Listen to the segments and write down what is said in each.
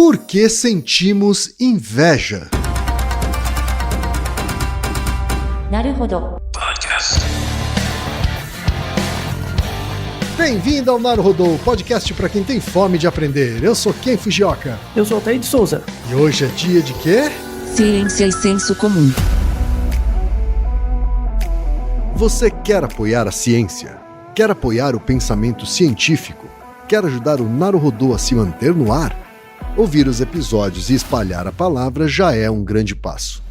Por que sentimos inveja? Naruhodo. Bem-vindo ao Naruhodo, podcast para quem tem fome de aprender. Eu sou Ken Fujioka. Eu sou Altair de Souza. E hoje é dia de quê? Ciência e senso comum. Você quer apoiar a ciência? Quer apoiar o pensamento científico? Quer ajudar o Naruhodo a se manter no ar? Ouvir os episódios e espalhar a palavra já é um grande passo.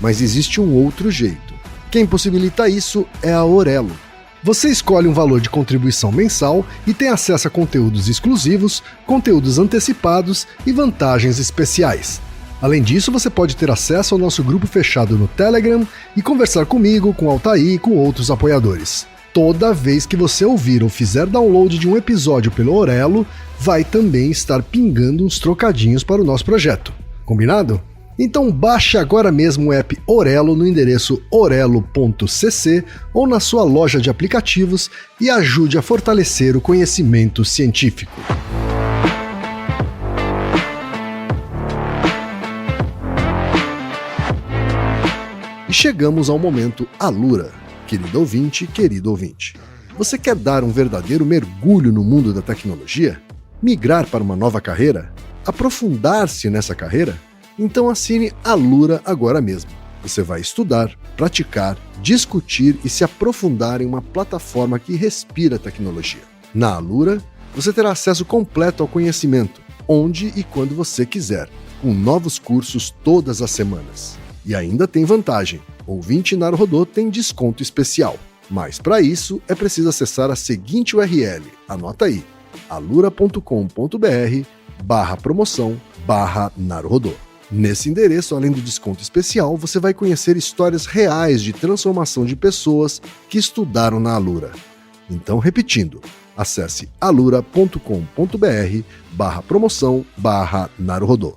Mas existe um outro jeito. Quem possibilita isso é a Orelo. Você escolhe um valor de contribuição mensal e tem acesso a conteúdos exclusivos, conteúdos antecipados e vantagens especiais. Além disso, você pode ter acesso ao nosso grupo fechado no Telegram e conversar comigo, com Altair e com outros apoiadores. Toda vez que você ouvir ou fizer download de um episódio pelo Orelo, vai também estar pingando uns trocadinhos para o nosso projeto. Combinado? Então baixe agora mesmo o app Orelo no endereço orelo.cc ou na sua loja de aplicativos e ajude a fortalecer o conhecimento científico. E chegamos ao momento Alura. Querido ouvinte, querido ouvinte. Você quer dar um verdadeiro mergulho no mundo da tecnologia? Migrar para uma nova carreira? Aprofundar-se nessa carreira? Então assine Alura agora mesmo. Você vai estudar, praticar, discutir e se aprofundar em uma plataforma que respira tecnologia. Na Alura, você terá acesso completo ao conhecimento, onde e quando você quiser, com novos cursos todas as semanas. E ainda tem vantagem, ouvinte Naruhodo tem desconto especial. Mas para isso é preciso acessar a seguinte URL, anota aí, alura.com.br/promoção/Naruhodo. Nesse endereço, além do desconto especial, você vai conhecer histórias reais de transformação de pessoas que estudaram na Alura. Então, repetindo, acesse alura.com.br/promoção/Naruhodo.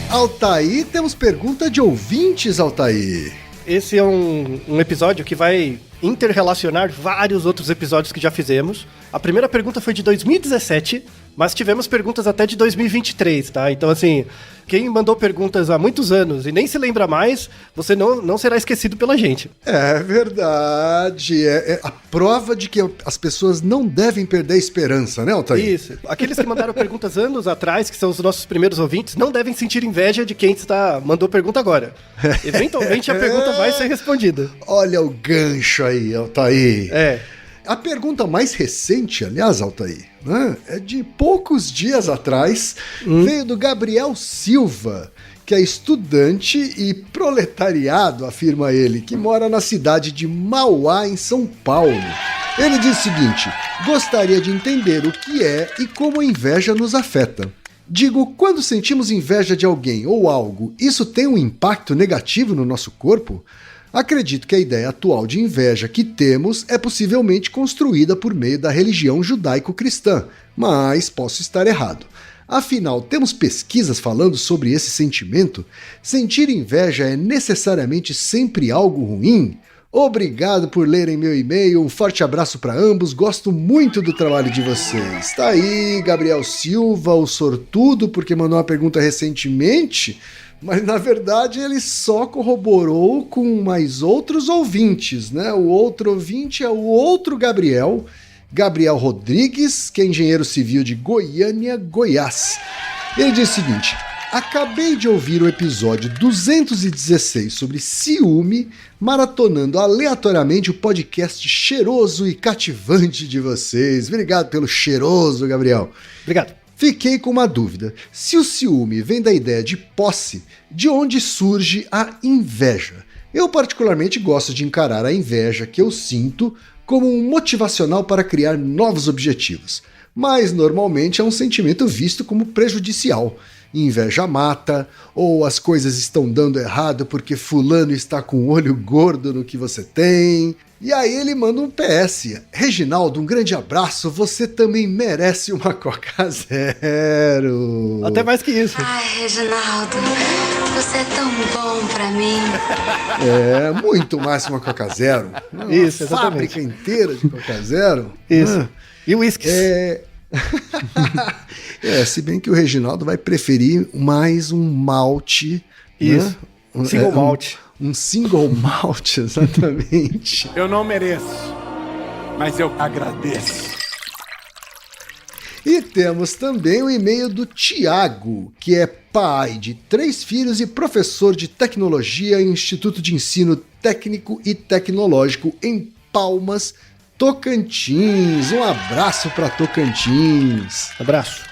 Altair, temos pergunta de ouvintes, Altair. Esse é um episódio que vai interrelacionar vários outros episódios que já fizemos. A primeira pergunta foi de 2017, mas tivemos perguntas até de 2023, tá? Então, assim, quem mandou perguntas há muitos anos e nem se lembra mais, você não será esquecido pela gente. É verdade. É a prova de que as pessoas não devem perder a esperança, né, Altair? Isso. Aqueles que mandaram perguntas anos atrás, que são os nossos primeiros ouvintes, não devem sentir inveja de quem mandou pergunta agora. Eventualmente a pergunta vai ser respondida. Olha o gancho aí, Altair. É. A pergunta mais recente, aliás, Altair, né, é de poucos dias atrás, veio do Gabriel Silva, que é estudante e proletariado, afirma ele, que mora na cidade de Mauá, em São Paulo. Ele diz o seguinte: gostaria de entender o que é e como a inveja nos afeta. Digo, quando sentimos inveja de alguém ou algo, isso tem um impacto negativo no nosso corpo? Acredito que a ideia atual de inveja que temos é possivelmente construída por meio da religião judaico-cristã, mas posso estar errado. Afinal, temos pesquisas falando sobre esse sentimento? Sentir inveja é necessariamente sempre algo ruim? Obrigado por lerem meu e-mail, um forte abraço para ambos, gosto muito do trabalho de vocês. Tá aí, Gabriel Silva, o sortudo, porque mandou uma pergunta recentemente, mas na verdade ele só corroborou com mais outros ouvintes, né? O outro ouvinte é o outro Gabriel Rodrigues, que é engenheiro civil de Goiânia, Goiás. Ele diz o seguinte: acabei de ouvir o episódio 216 sobre ciúme, maratonando aleatoriamente o podcast cheiroso e cativante de vocês. Obrigado pelo cheiroso, Gabriel. Obrigado. Fiquei com uma dúvida. Se o ciúme vem da ideia de posse, de onde surge a inveja? Eu particularmente gosto de encarar a inveja que eu sinto como um motivacional para criar novos objetivos, mas normalmente é um sentimento visto como prejudicial. inveja mata, ou as coisas estão dando errado porque fulano está com o olho gordo no que você tem. E aí ele manda um PS. Reginaldo, um grande abraço, você também merece uma Coca Zero. Até mais que isso. Ai, Reginaldo, você é tão bom pra mim. É, muito mais que uma Coca Zero. Isso, uma exatamente. fábrica inteira de Coca Zero. Isso. E uísques. Se bem que o Reginaldo vai preferir mais um malte. Isso. Né? Single malt. Um single malt, exatamente. Eu não mereço, mas eu agradeço. E temos também o e-mail do Tiago, que é pai de 3 filhos e professor de tecnologia em Instituto de Ensino Técnico e Tecnológico em Palmas, Tocantins. Um abraço para Tocantins. Abraço.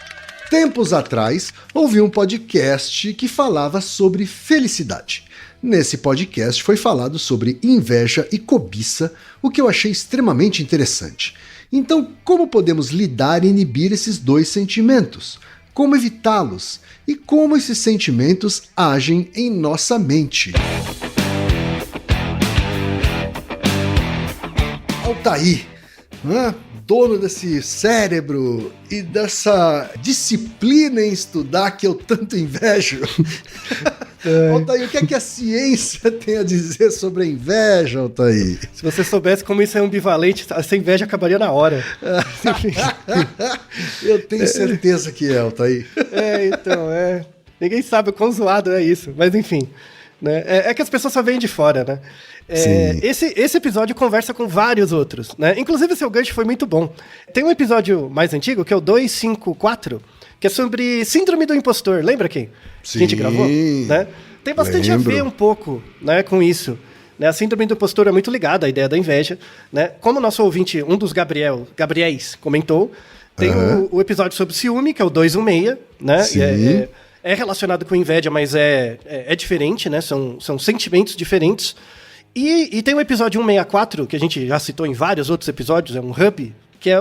Tempos atrás, ouvi um podcast que falava sobre felicidade. Nesse podcast foi falado sobre inveja e cobiça, o que eu achei extremamente interessante. Então, como podemos lidar e inibir esses 2 sentimentos? Como evitá-los? E como esses sentimentos agem em nossa mente? Altair, né? Dono desse cérebro e dessa disciplina em estudar que eu tanto invejo. Altair, o que é que a ciência tem a dizer sobre a inveja, Altair? Se você soubesse como isso é ambivalente, essa inveja acabaria na hora. Eu tenho certeza que é, Altair. Então. Ninguém sabe o quão zoado é isso, mas enfim. Né? É que as pessoas só veem de fora, né? Esse episódio conversa com vários outros, né? Inclusive, seu gancho foi muito bom. Tem um episódio mais antigo, que é o 254, que é sobre síndrome do impostor. Lembra quem? Sim, que a gente gravou? Né? Tem bastante a ver um pouco, né, com isso. Né? A síndrome do impostor é muito ligada à ideia da inveja. Né? Como o nosso ouvinte, um dos Gabriéis, comentou, tem o episódio sobre ciúme, que é o 216, né? Sim. É relacionado com inveja, mas é diferente, né? São sentimentos diferentes. E tem o episódio 164, que a gente já citou em vários outros episódios, é um hub, que é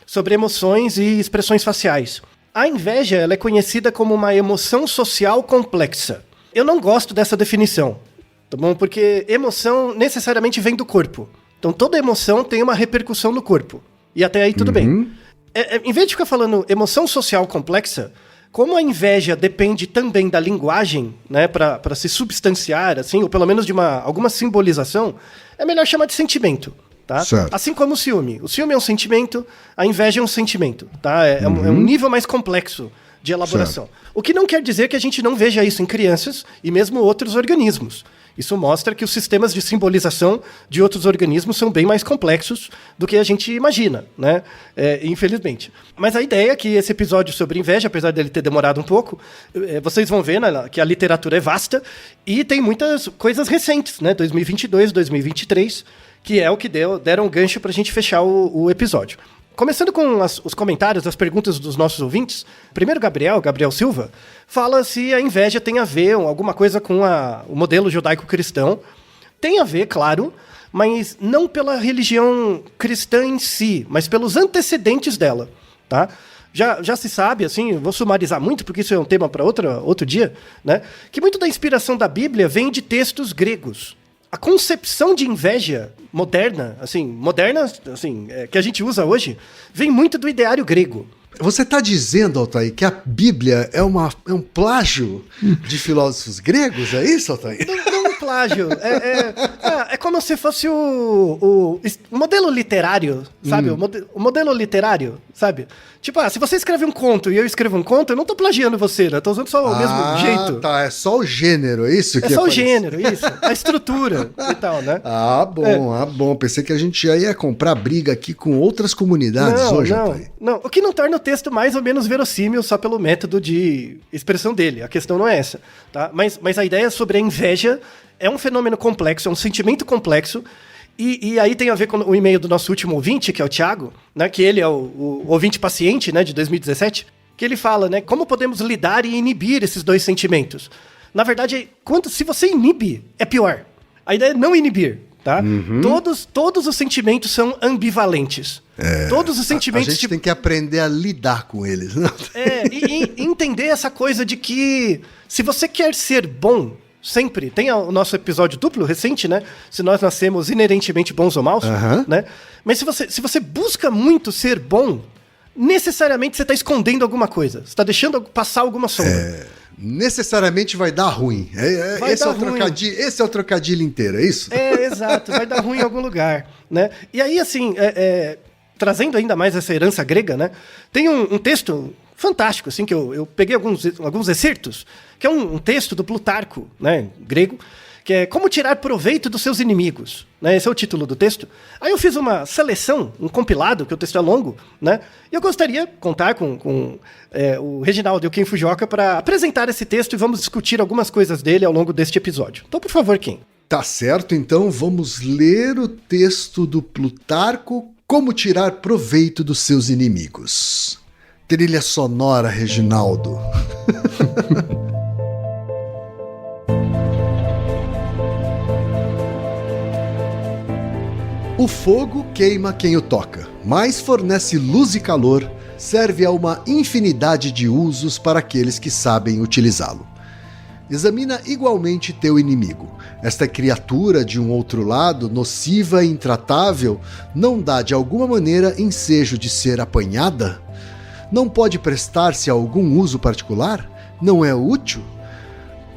sobre emoções e expressões faciais. A inveja ela é conhecida como uma emoção social complexa. Eu não gosto dessa definição, tá bom? Porque emoção necessariamente vem do corpo. Então toda emoção tem uma repercussão no corpo. E até aí tudo bem. Em vez de ficar falando emoção social complexa, como a inveja depende também da linguagem, né, para se substanciar, assim, ou pelo menos de alguma simbolização, é melhor chamar de sentimento, tá? Certo. Assim como o ciúme. O ciúme é um sentimento, a inveja é um sentimento, tá? É um nível mais complexo de elaboração. Certo. O que não quer dizer que a gente não veja isso em crianças e mesmo outros organismos. Isso mostra que os sistemas de simbolização de outros organismos são bem mais complexos do que a gente imagina, né? Infelizmente. Mas a ideia é que esse episódio sobre inveja, apesar dele ter demorado um pouco, vocês vão ver, né, que a literatura é vasta e tem muitas coisas recentes, né? 2022, 2023, que é o que deram um gancho para a gente fechar o episódio. Começando com os comentários, as perguntas dos nossos ouvintes, primeiro Gabriel Silva, fala se a inveja tem a ver alguma coisa com o modelo judaico-cristão. Tem a ver, claro, mas não pela religião cristã em si, mas pelos antecedentes dela, tá? Já se sabe, assim, vou sumarizar muito, porque isso é um tema para outro dia, né? Que muito da inspiração da Bíblia vem de textos gregos. A concepção de inveja moderna, que a gente usa hoje, vem muito do ideário grego. Você está dizendo, Altair, que a Bíblia é um plágio de filósofos gregos? É isso, Altair? Não um plágio. É como se fosse o modelo literário, sabe? O modelo literário, sabe? Tipo, se você escreve um conto e eu escrevo um conto, eu não tô plagiando você, né? Eu tô usando só o mesmo jeito. Tá, é só o gênero, é isso? É só o gênero, isso. A estrutura e tal, né? Bom. Pensei que a gente já ia comprar briga aqui com outras comunidades hoje, Altair. Não, o que não torna o texto mais ou menos verossímil só pelo método de expressão dele. A questão não é essa, tá? Mas a ideia sobre a inveja é um fenômeno complexo, é um sentimento complexo. E aí tem a ver com o e-mail do nosso último ouvinte, que é o Thiago, né, que ele é o ouvinte paciente, né, de 2017, que ele fala, né, como podemos lidar e inibir esses 2 sentimentos. Na verdade, se você inibe, é pior. A ideia é não inibir, tá? Todos os sentimentos são ambivalentes. Todos os sentimentos... A gente tem que aprender a lidar com eles. Né? E entender essa coisa de que se você quer ser bom, sempre, tem o nosso episódio duplo recente, né? Se nós nascemos inerentemente bons ou maus, né? Mas se você busca muito ser bom, necessariamente você está escondendo alguma coisa. Você está deixando passar alguma sombra. Necessariamente vai dar ruim. Esse é o trocadilho inteiro, é isso? Exato. Vai dar ruim em algum lugar, né? E aí, assim, trazendo ainda mais essa herança grega, né? Tem um texto fantástico, assim, que eu peguei alguns excertos, que é um texto do Plutarco, né, grego, que é Como Tirar Proveito dos Seus Inimigos, né? Esse é o título do texto. Aí eu fiz uma seleção, um compilado, que o texto é longo, né? E eu gostaria de contar com o Reginaldo e o Kim Fujioka para apresentar esse texto e vamos discutir algumas coisas dele ao longo deste episódio. Então, por favor, Kim. Tá certo, então vamos ler o texto do Plutarco, Como Tirar Proveito dos Seus Inimigos. Trilha sonora, Reginaldo. O fogo queima quem o toca, mas fornece luz e calor, serve a uma infinidade de usos para aqueles que sabem utilizá-lo. Examina igualmente teu inimigo. Esta criatura de um outro lado, nociva e intratável, não dá de alguma maneira ensejo de ser apanhada? Não pode prestar-se a algum uso particular? Não é útil?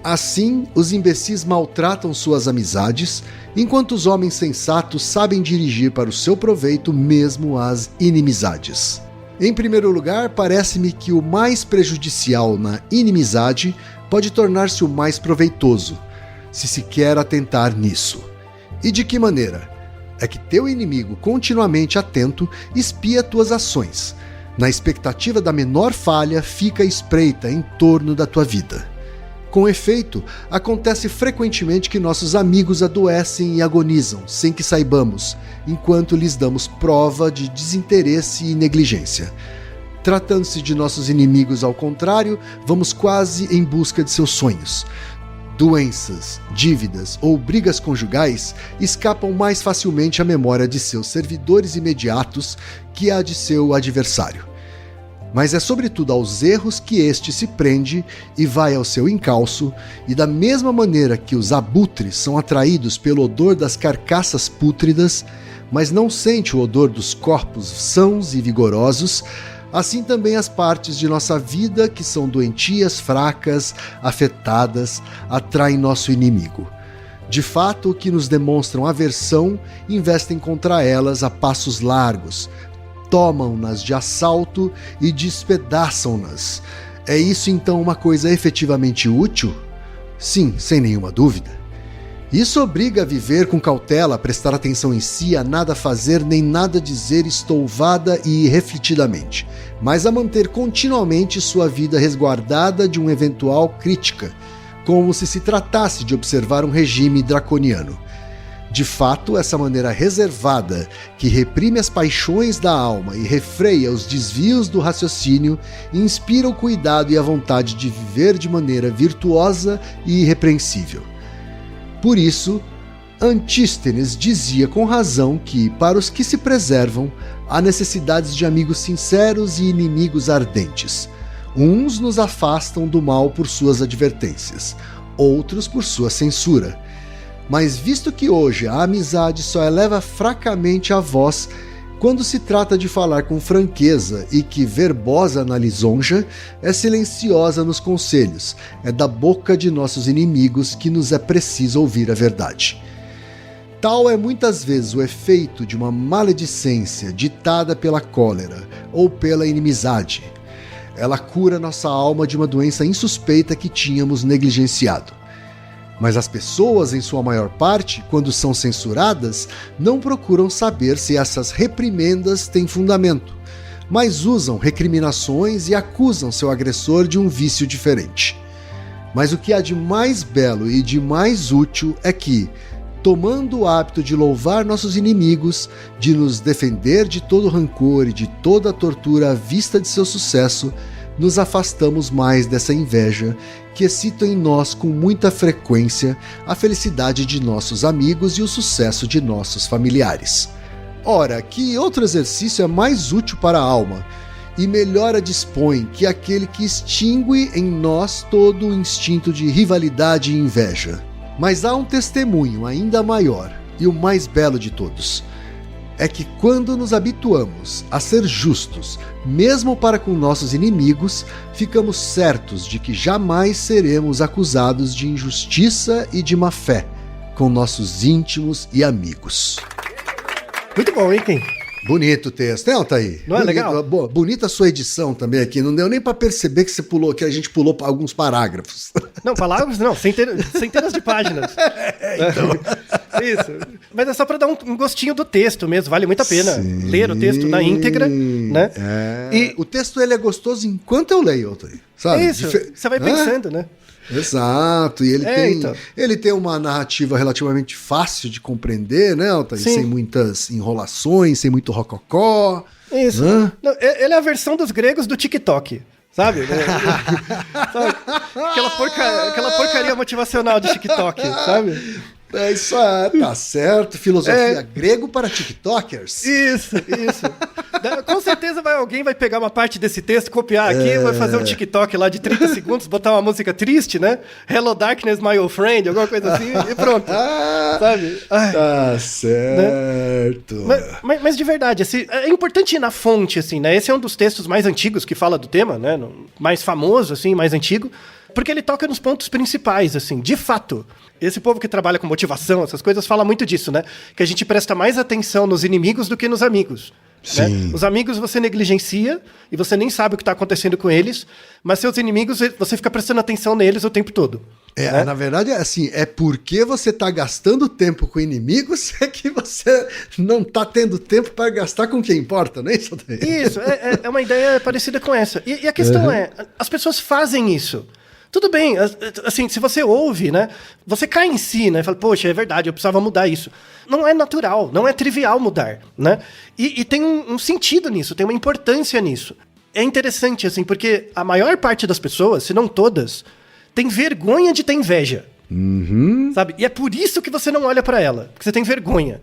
Assim, os imbecis maltratam suas amizades, enquanto os homens sensatos sabem dirigir para o seu proveito mesmo as inimizades. Em primeiro lugar, parece-me que o mais prejudicial na inimizade pode tornar-se o mais proveitoso, se se quer atentar nisso. E de que maneira? É que teu inimigo, continuamente atento, espia tuas ações. Na expectativa da menor falha, fica à espreita em torno da tua vida. Com efeito, acontece frequentemente que nossos amigos adoecem e agonizam, sem que saibamos, enquanto lhes damos prova de desinteresse e negligência. Tratando-se de nossos inimigos, ao contrário, vamos quase em busca de seus sonhos. Doenças, dívidas ou brigas conjugais escapam mais facilmente à memória de seus servidores imediatos que à de seu adversário. Mas é sobretudo aos erros que este se prende e vai ao seu encalço, e da mesma maneira que os abutres são atraídos pelo odor das carcaças pútridas, mas não sente o odor dos corpos sãos e vigorosos, assim também as partes de nossa vida que são doentias, fracas, afetadas, atraem nosso inimigo. De fato, que nos demonstram aversão, investem contra elas a passos largos, tomam-nas de assalto e despedaçam-nas. É isso então uma coisa efetivamente útil? Sim, sem nenhuma dúvida. Isso obriga a viver com cautela, a prestar atenção em si, a nada fazer nem nada dizer estouvada e refletidamente, mas a manter continuamente sua vida resguardada de uma eventual crítica, como se tratasse de observar um regime draconiano. De fato, essa maneira reservada, que reprime as paixões da alma e refreia os desvios do raciocínio, inspira o cuidado e a vontade de viver de maneira virtuosa e irrepreensível. Por isso, Antístenes dizia com razão que, para os que se preservam, há necessidades de amigos sinceros e inimigos ardentes. Uns nos afastam do mal por suas advertências, outros por sua censura. Mas visto que hoje a amizade só eleva fracamente a voz quando se trata de falar com franqueza e que, verbosa na lisonja, é silenciosa nos conselhos, é da boca de nossos inimigos que nos é preciso ouvir a verdade. Tal é muitas vezes o efeito de uma maledicência ditada pela cólera ou pela inimizade. Ela cura nossa alma de uma doença insuspeita que tínhamos negligenciado. Mas as pessoas, em sua maior parte, quando são censuradas, não procuram saber se essas reprimendas têm fundamento, mas usam recriminações e acusam seu agressor de um vício diferente. Mas o que há de mais belo e de mais útil é que, tomando o hábito de louvar nossos inimigos, de nos defender de todo rancor e de toda a tortura à vista de seu sucesso, nos afastamos mais dessa inveja que excita em nós com muita frequência a felicidade de nossos amigos e o sucesso de nossos familiares. Ora, que outro exercício é mais útil para a alma e melhor a dispõe que aquele que extingue em nós todo o instinto de rivalidade e inveja. Mas há um testemunho ainda maior e o mais belo de todos. É que quando nos habituamos a ser justos, mesmo para com nossos inimigos, ficamos certos de que jamais seremos acusados de injustiça e de má-fé com nossos íntimos e amigos. Muito bom, hein, Ken? Bonito o texto, né, Altair? Não é legal? Bonita a sua edição também aqui. Não deu nem pra perceber que você pulou, que a gente pulou alguns parágrafos. Não, palavras não, centenas de páginas. Então. Isso. Mas é só pra dar um gostinho do texto mesmo, vale muito a pena ler o texto na íntegra, né? E o texto ele é gostoso enquanto eu leio, Altair. Sabe? Isso, você vai pensando, né? Exato, e ele tem uma narrativa relativamente fácil de compreender, né, Altair? Sem muitas enrolações, sem muito rococó. Isso. Não, ele é a versão dos gregos do TikTok, sabe? Sabe? Aquela porcaria motivacional de TikTok, sabe? É isso aí, tá certo. Filosofia grego para TikTokers. Isso. Com certeza alguém vai pegar uma parte desse texto, copiar aqui, vai fazer um TikTok lá de 30 segundos, botar uma música triste, né? Hello Darkness, my old friend, alguma coisa assim, e pronto. Sabe? Tá certo. Né? Mas de verdade, assim, é importante ir na fonte, assim, né? Esse é um dos textos mais antigos que fala do tema, né? Mais famoso, assim, mais antigo. Porque ele toca nos pontos principais, assim, de fato. Esse povo que trabalha com motivação, essas coisas, fala muito disso, né? Que a gente presta mais atenção nos inimigos do que nos amigos. Né? Os amigos você negligencia e você nem sabe o que está acontecendo com eles, mas seus inimigos, você fica prestando atenção neles o tempo todo. Né? Na verdade, assim, é porque você está gastando tempo com inimigos é que você não está tendo tempo para gastar com quem importa, não é isso? Isso, é uma ideia parecida com essa. E a questão é, as pessoas fazem isso. Tudo bem, assim, se você ouve, né, você cai em si, né, fala, poxa, é verdade, eu precisava mudar isso. Não é natural, não é trivial mudar, né? E tem um sentido nisso, tem uma importância nisso. É interessante, assim, porque a maior parte das pessoas, se não todas, tem vergonha de ter inveja, sabe? E é por isso que você não olha pra ela, porque você tem vergonha.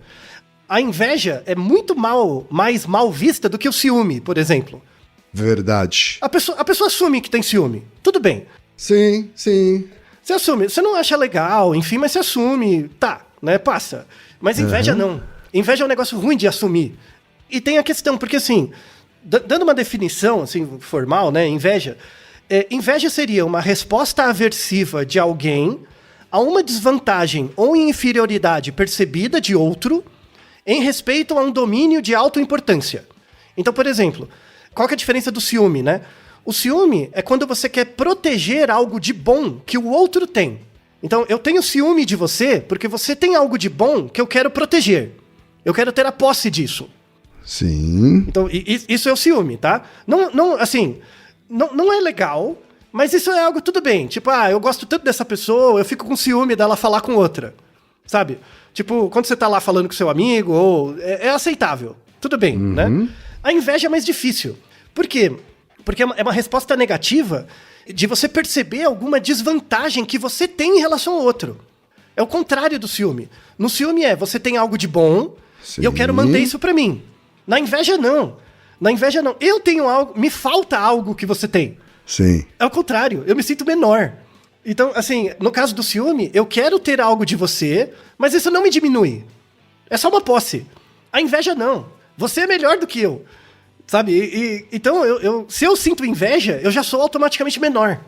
A inveja é muito mais mal vista do que o ciúme, por exemplo. Verdade. A pessoa assume que tem ciúme, tudo bem. Sim. Você assume, você não acha legal, enfim, mas você assume, tá, né, passa. Mas inveja não. Inveja é um negócio ruim de assumir. E tem a questão, porque assim, dando uma definição, assim, formal, né, inveja seria uma resposta aversiva de alguém a uma desvantagem ou inferioridade percebida de outro em respeito a um domínio de autoimportância. Então, por exemplo, qual que é a diferença do ciúme, né? O ciúme é quando você quer proteger algo de bom que o outro tem. Então, eu tenho ciúme de você porque você tem algo de bom que eu quero proteger. Eu quero ter a posse disso. Sim. Então, isso é o ciúme, tá? Não é legal, mas isso é algo tudo bem. Tipo, eu gosto tanto dessa pessoa, eu fico com ciúme dela falar com outra. Sabe? Tipo, quando você tá lá falando com seu amigo, ou é aceitável. Tudo bem, né? A inveja é mais difícil. Por quê? Porque é uma resposta negativa de você perceber alguma desvantagem que você tem em relação ao outro. É o contrário do ciúme. No ciúme você tem algo de bom e eu quero manter isso pra mim. Na inveja, não. Eu tenho algo, me falta algo que você tem. Sim. É o contrário, eu me sinto menor. Então, assim, no caso do ciúme, eu quero ter algo de você, mas isso não me diminui. É só uma posse. A inveja, não. Você é melhor do que eu. Sabe? Então, se eu sinto inveja, eu já sou automaticamente menor.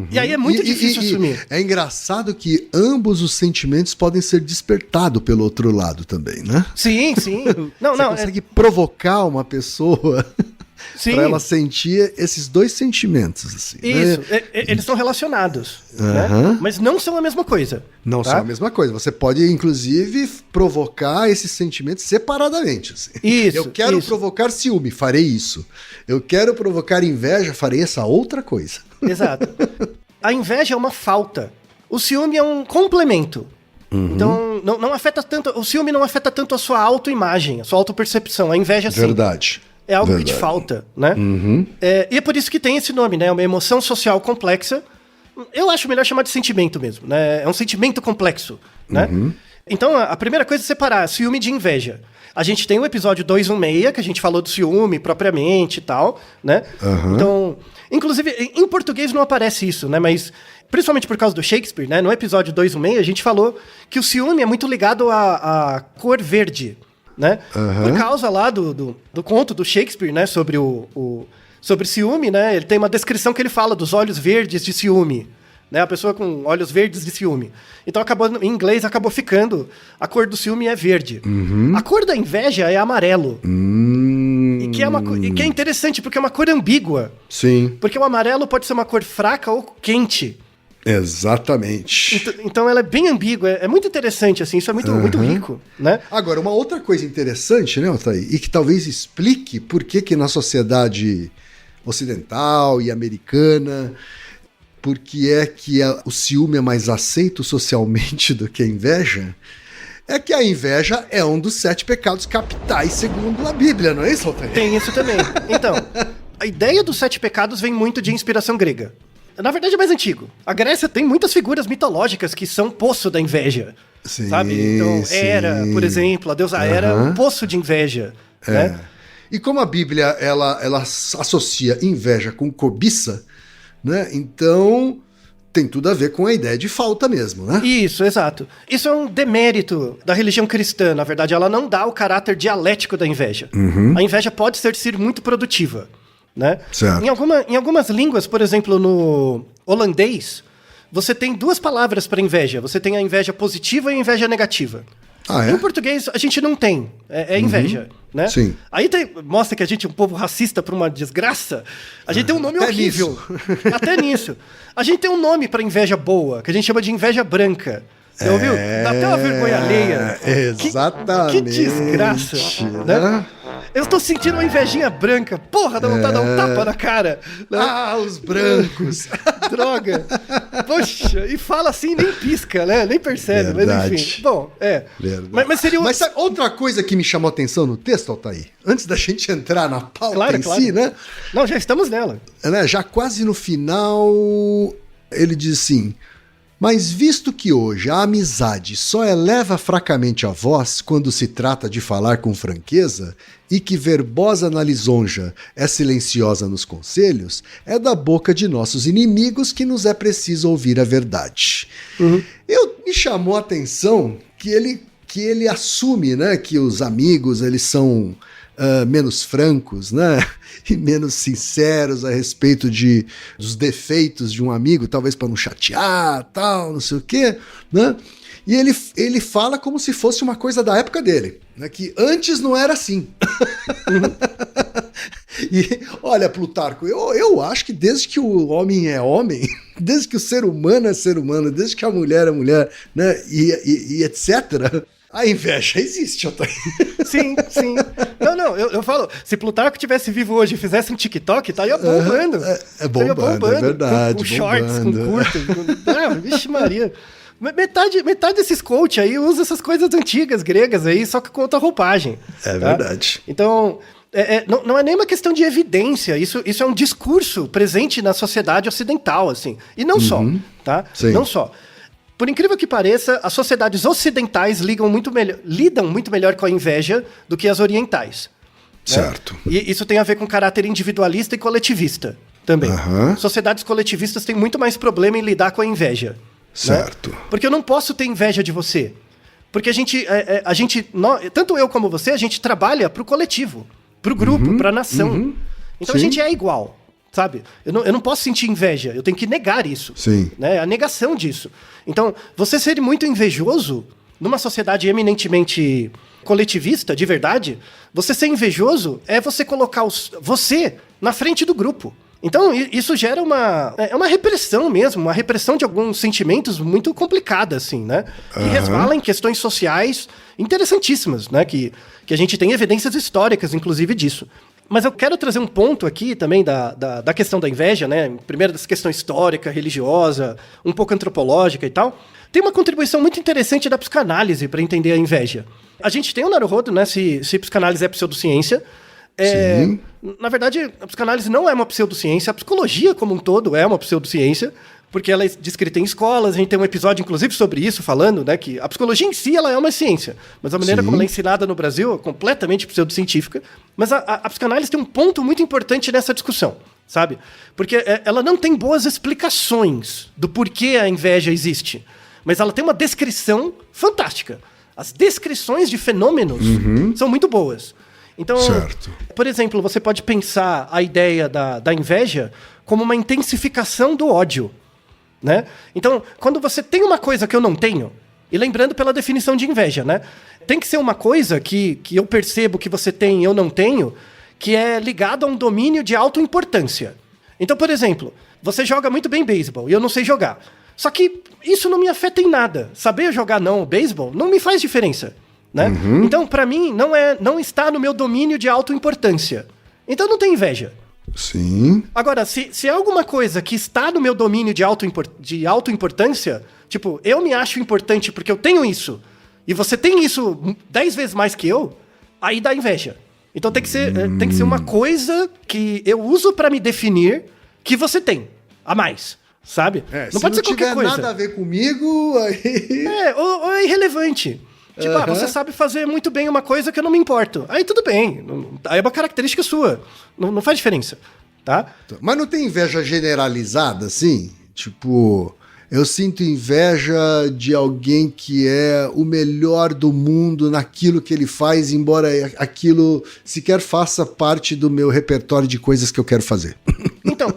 E aí é muito difícil assumir. É engraçado que ambos os sentimentos podem ser despertados pelo outro lado também, né? Sim. Você consegue provocar uma pessoa para ela sentir esses dois sentimentos. Assim, isso, né? Eles são relacionados, né? Mas não são a mesma coisa. Não são a mesma coisa. Você pode, inclusive, provocar esses sentimentos separadamente. Assim. Isso. Eu quero provocar ciúme, farei isso. Eu quero provocar inveja, farei essa outra coisa. Exato. A inveja é uma falta. O ciúme é um complemento. Então, não afeta tanto. O ciúme não afeta tanto a sua autoimagem, a sua autopercepção. A inveja, sim. Verdade. É algo que te falta, né? E é por isso que tem esse nome, né? Uma emoção social complexa. Eu acho melhor chamar de sentimento mesmo, né? É um sentimento complexo, né? Então, a primeira coisa é separar ciúme de inveja. A gente tem o episódio 216, que a gente falou do ciúme propriamente e tal, né? Então, inclusive, em português não aparece isso, né? Mas, principalmente por causa do Shakespeare, né? No episódio 216, a gente falou que o ciúme é muito ligado à cor verde, né? Por causa lá do conto do Shakespeare, né? Sobre ciúme, né? Ele tem uma descrição que ele fala dos olhos verdes de ciúme. Né, a pessoa com olhos verdes de ciúme. Então, em inglês, acabou ficando... A cor do ciúme é verde. A cor da inveja é amarelo. E que é interessante, porque é uma cor ambígua. Sim. Porque o amarelo pode ser uma cor fraca ou quente. Exatamente. Então, ela é bem ambígua. É muito interessante, assim. Isso é muito rico, né? Agora, uma outra coisa interessante, né, Altair? E que talvez explique por que na sociedade ocidental e americana... porque é que o ciúme é mais aceito socialmente do que a inveja, é que a inveja é um dos 7 pecados capitais, segundo a Bíblia, não é isso, Altair? Tem isso também. Então, a ideia dos 7 pecados vem muito de inspiração grega. Na verdade, é mais antigo. A Grécia tem muitas figuras mitológicas que são poço da inveja. Sim, sabe? Então, Hera, por exemplo, a deusa Hera é um poço de inveja. Né? E como a Bíblia ela associa inveja com cobiça, né? Então, tem tudo a ver com a ideia de falta mesmo, né? Isso, exato. Isso é um demérito da religião cristã, na verdade. Ela não dá o caráter dialético da inveja. A inveja pode ser muito produtiva, né? Certo. Em algumas línguas, por exemplo, no holandês, você tem 2 palavras para inveja. Você tem a inveja positiva e a inveja negativa. Ah, é? Em português, a gente não tem. É inveja, né? Sim. Aí mostra que a gente é um povo racista por uma desgraça. A gente tem um nome Até horrível. Até nisso. A gente tem um nome pra inveja boa, que a gente chama de inveja branca. Você ouviu? Dá até uma vergonha alheia. Exatamente. Que desgraça, né? Eu tô sentindo uma invejinha branca. Porra, dá vontade de dar um tapa na cara. Né? Ah, os brancos. Droga. Poxa, e fala assim, nem pisca, né? Nem percebe, Verdade. mas enfim. Bom, Mas seria Mas sabe outra coisa que me chamou a atenção no texto, Altair? Antes da gente entrar na pauta si, né? Não, já estamos nela. Já quase no final, ele diz assim... Mas visto que hoje a amizade só eleva fracamente a voz quando se trata de falar com franqueza, e que verbosa na lisonja é silenciosa nos conselhos, é da boca de nossos inimigos que nos é preciso ouvir a verdade. Me chamou a atenção que ele assume, né, que os amigos eles são menos francos, né? E menos sinceros a respeito dos defeitos de um amigo, talvez para não chatear, tal, não sei o quê, né? E ele fala como se fosse uma coisa da época dele, né? Que antes não era assim. E olha, Plutarco, eu acho que desde que o homem é homem, desde que o ser humano é ser humano, desde que a mulher é mulher, né? E etc., a inveja existe, Altair. Sim. Não, eu falo, se Plutarco tivesse vivo hoje e fizesse um TikTok, estaria bombando. Bombando, é verdade. Com shorts, com curtas. Vixe Maria. Metade desses coach aí usa essas coisas antigas, gregas aí, só que com outra roupagem. É verdade. Então, não é nem uma questão de evidência, isso é um discurso presente na sociedade ocidental, assim. E não só, tá? Sim. Não só. Por incrível que pareça, as sociedades ocidentais lidam muito melhor com a inveja do que as orientais. Certo. Né? E isso tem a ver com caráter individualista e coletivista também. Sociedades coletivistas têm muito mais problema em lidar com a inveja. Certo. Né? Porque eu não posso ter inveja de você. Porque tanto eu como você, a gente trabalha pro coletivo, pro grupo, pra nação. Então Sim. a gente é igual. Sabe? Eu não posso sentir inveja, eu tenho que negar isso. Sim. Né? A negação disso. Então, você ser muito invejoso numa sociedade eminentemente coletivista, de verdade, você ser invejoso é você colocar você na frente do grupo. Então, isso gera uma repressão mesmo, uma repressão de alguns sentimentos muito complicada, assim, né? Que resvala em questões sociais interessantíssimas, né? Que a gente tem evidências históricas, inclusive, disso. Mas eu quero trazer um ponto aqui também da questão da inveja, né? Primeiro dessa questão histórica, religiosa, um pouco antropológica e tal. Tem uma contribuição muito interessante da psicanálise para entender a inveja. A gente tem o Naruhodo, né? Se psicanálise é pseudociência. Na verdade, a psicanálise não é uma pseudociência, a psicologia como um todo é uma pseudociência, porque ela é descrita em escolas, a gente tem um episódio, inclusive, sobre isso, falando, né, que a psicologia em si, ela é uma ciência, mas a maneira como ela é ensinada no Brasil é completamente pseudocientífica, mas a psicanálise tem um ponto muito importante nessa discussão, sabe? Porque ela não tem boas explicações do porquê a inveja existe, mas ela tem uma descrição fantástica. As descrições de fenômenos são muito boas. Então, Certo. por exemplo, você pode pensar a ideia da inveja como uma intensificação do ódio, né? Então, quando você tem uma coisa que eu não tenho, e lembrando pela definição de inveja, né? Tem que ser uma coisa que eu percebo que você tem e eu não tenho, que é ligado a um domínio de autoimportância. Então, por exemplo, você joga muito bem beisebol e eu não sei jogar. Só que isso não me afeta em nada. Saber jogar não beisebol não me faz diferença, né? Então, pra mim, não está no meu domínio de autoimportância. Então, não tem inveja. Sim. Agora, se é alguma coisa que está no meu domínio de autoimportância, tipo, eu me acho importante porque eu tenho isso, e você tem isso 10 vezes mais que eu, aí dá inveja. Então tem que ser uma coisa que eu uso pra me definir que você tem, a mais, sabe? Não pode ser qualquer coisa. Se não tiver nada a ver comigo, aí... Ou é irrelevante. Tipo, você sabe fazer muito bem uma coisa que eu não me importo. Aí tudo bem. Aí é uma característica sua. Não faz diferença, tá? Mas não tem inveja generalizada, assim? Tipo, eu sinto inveja de alguém que é o melhor do mundo naquilo que ele faz, embora aquilo sequer faça parte do meu repertório de coisas que eu quero fazer. Então,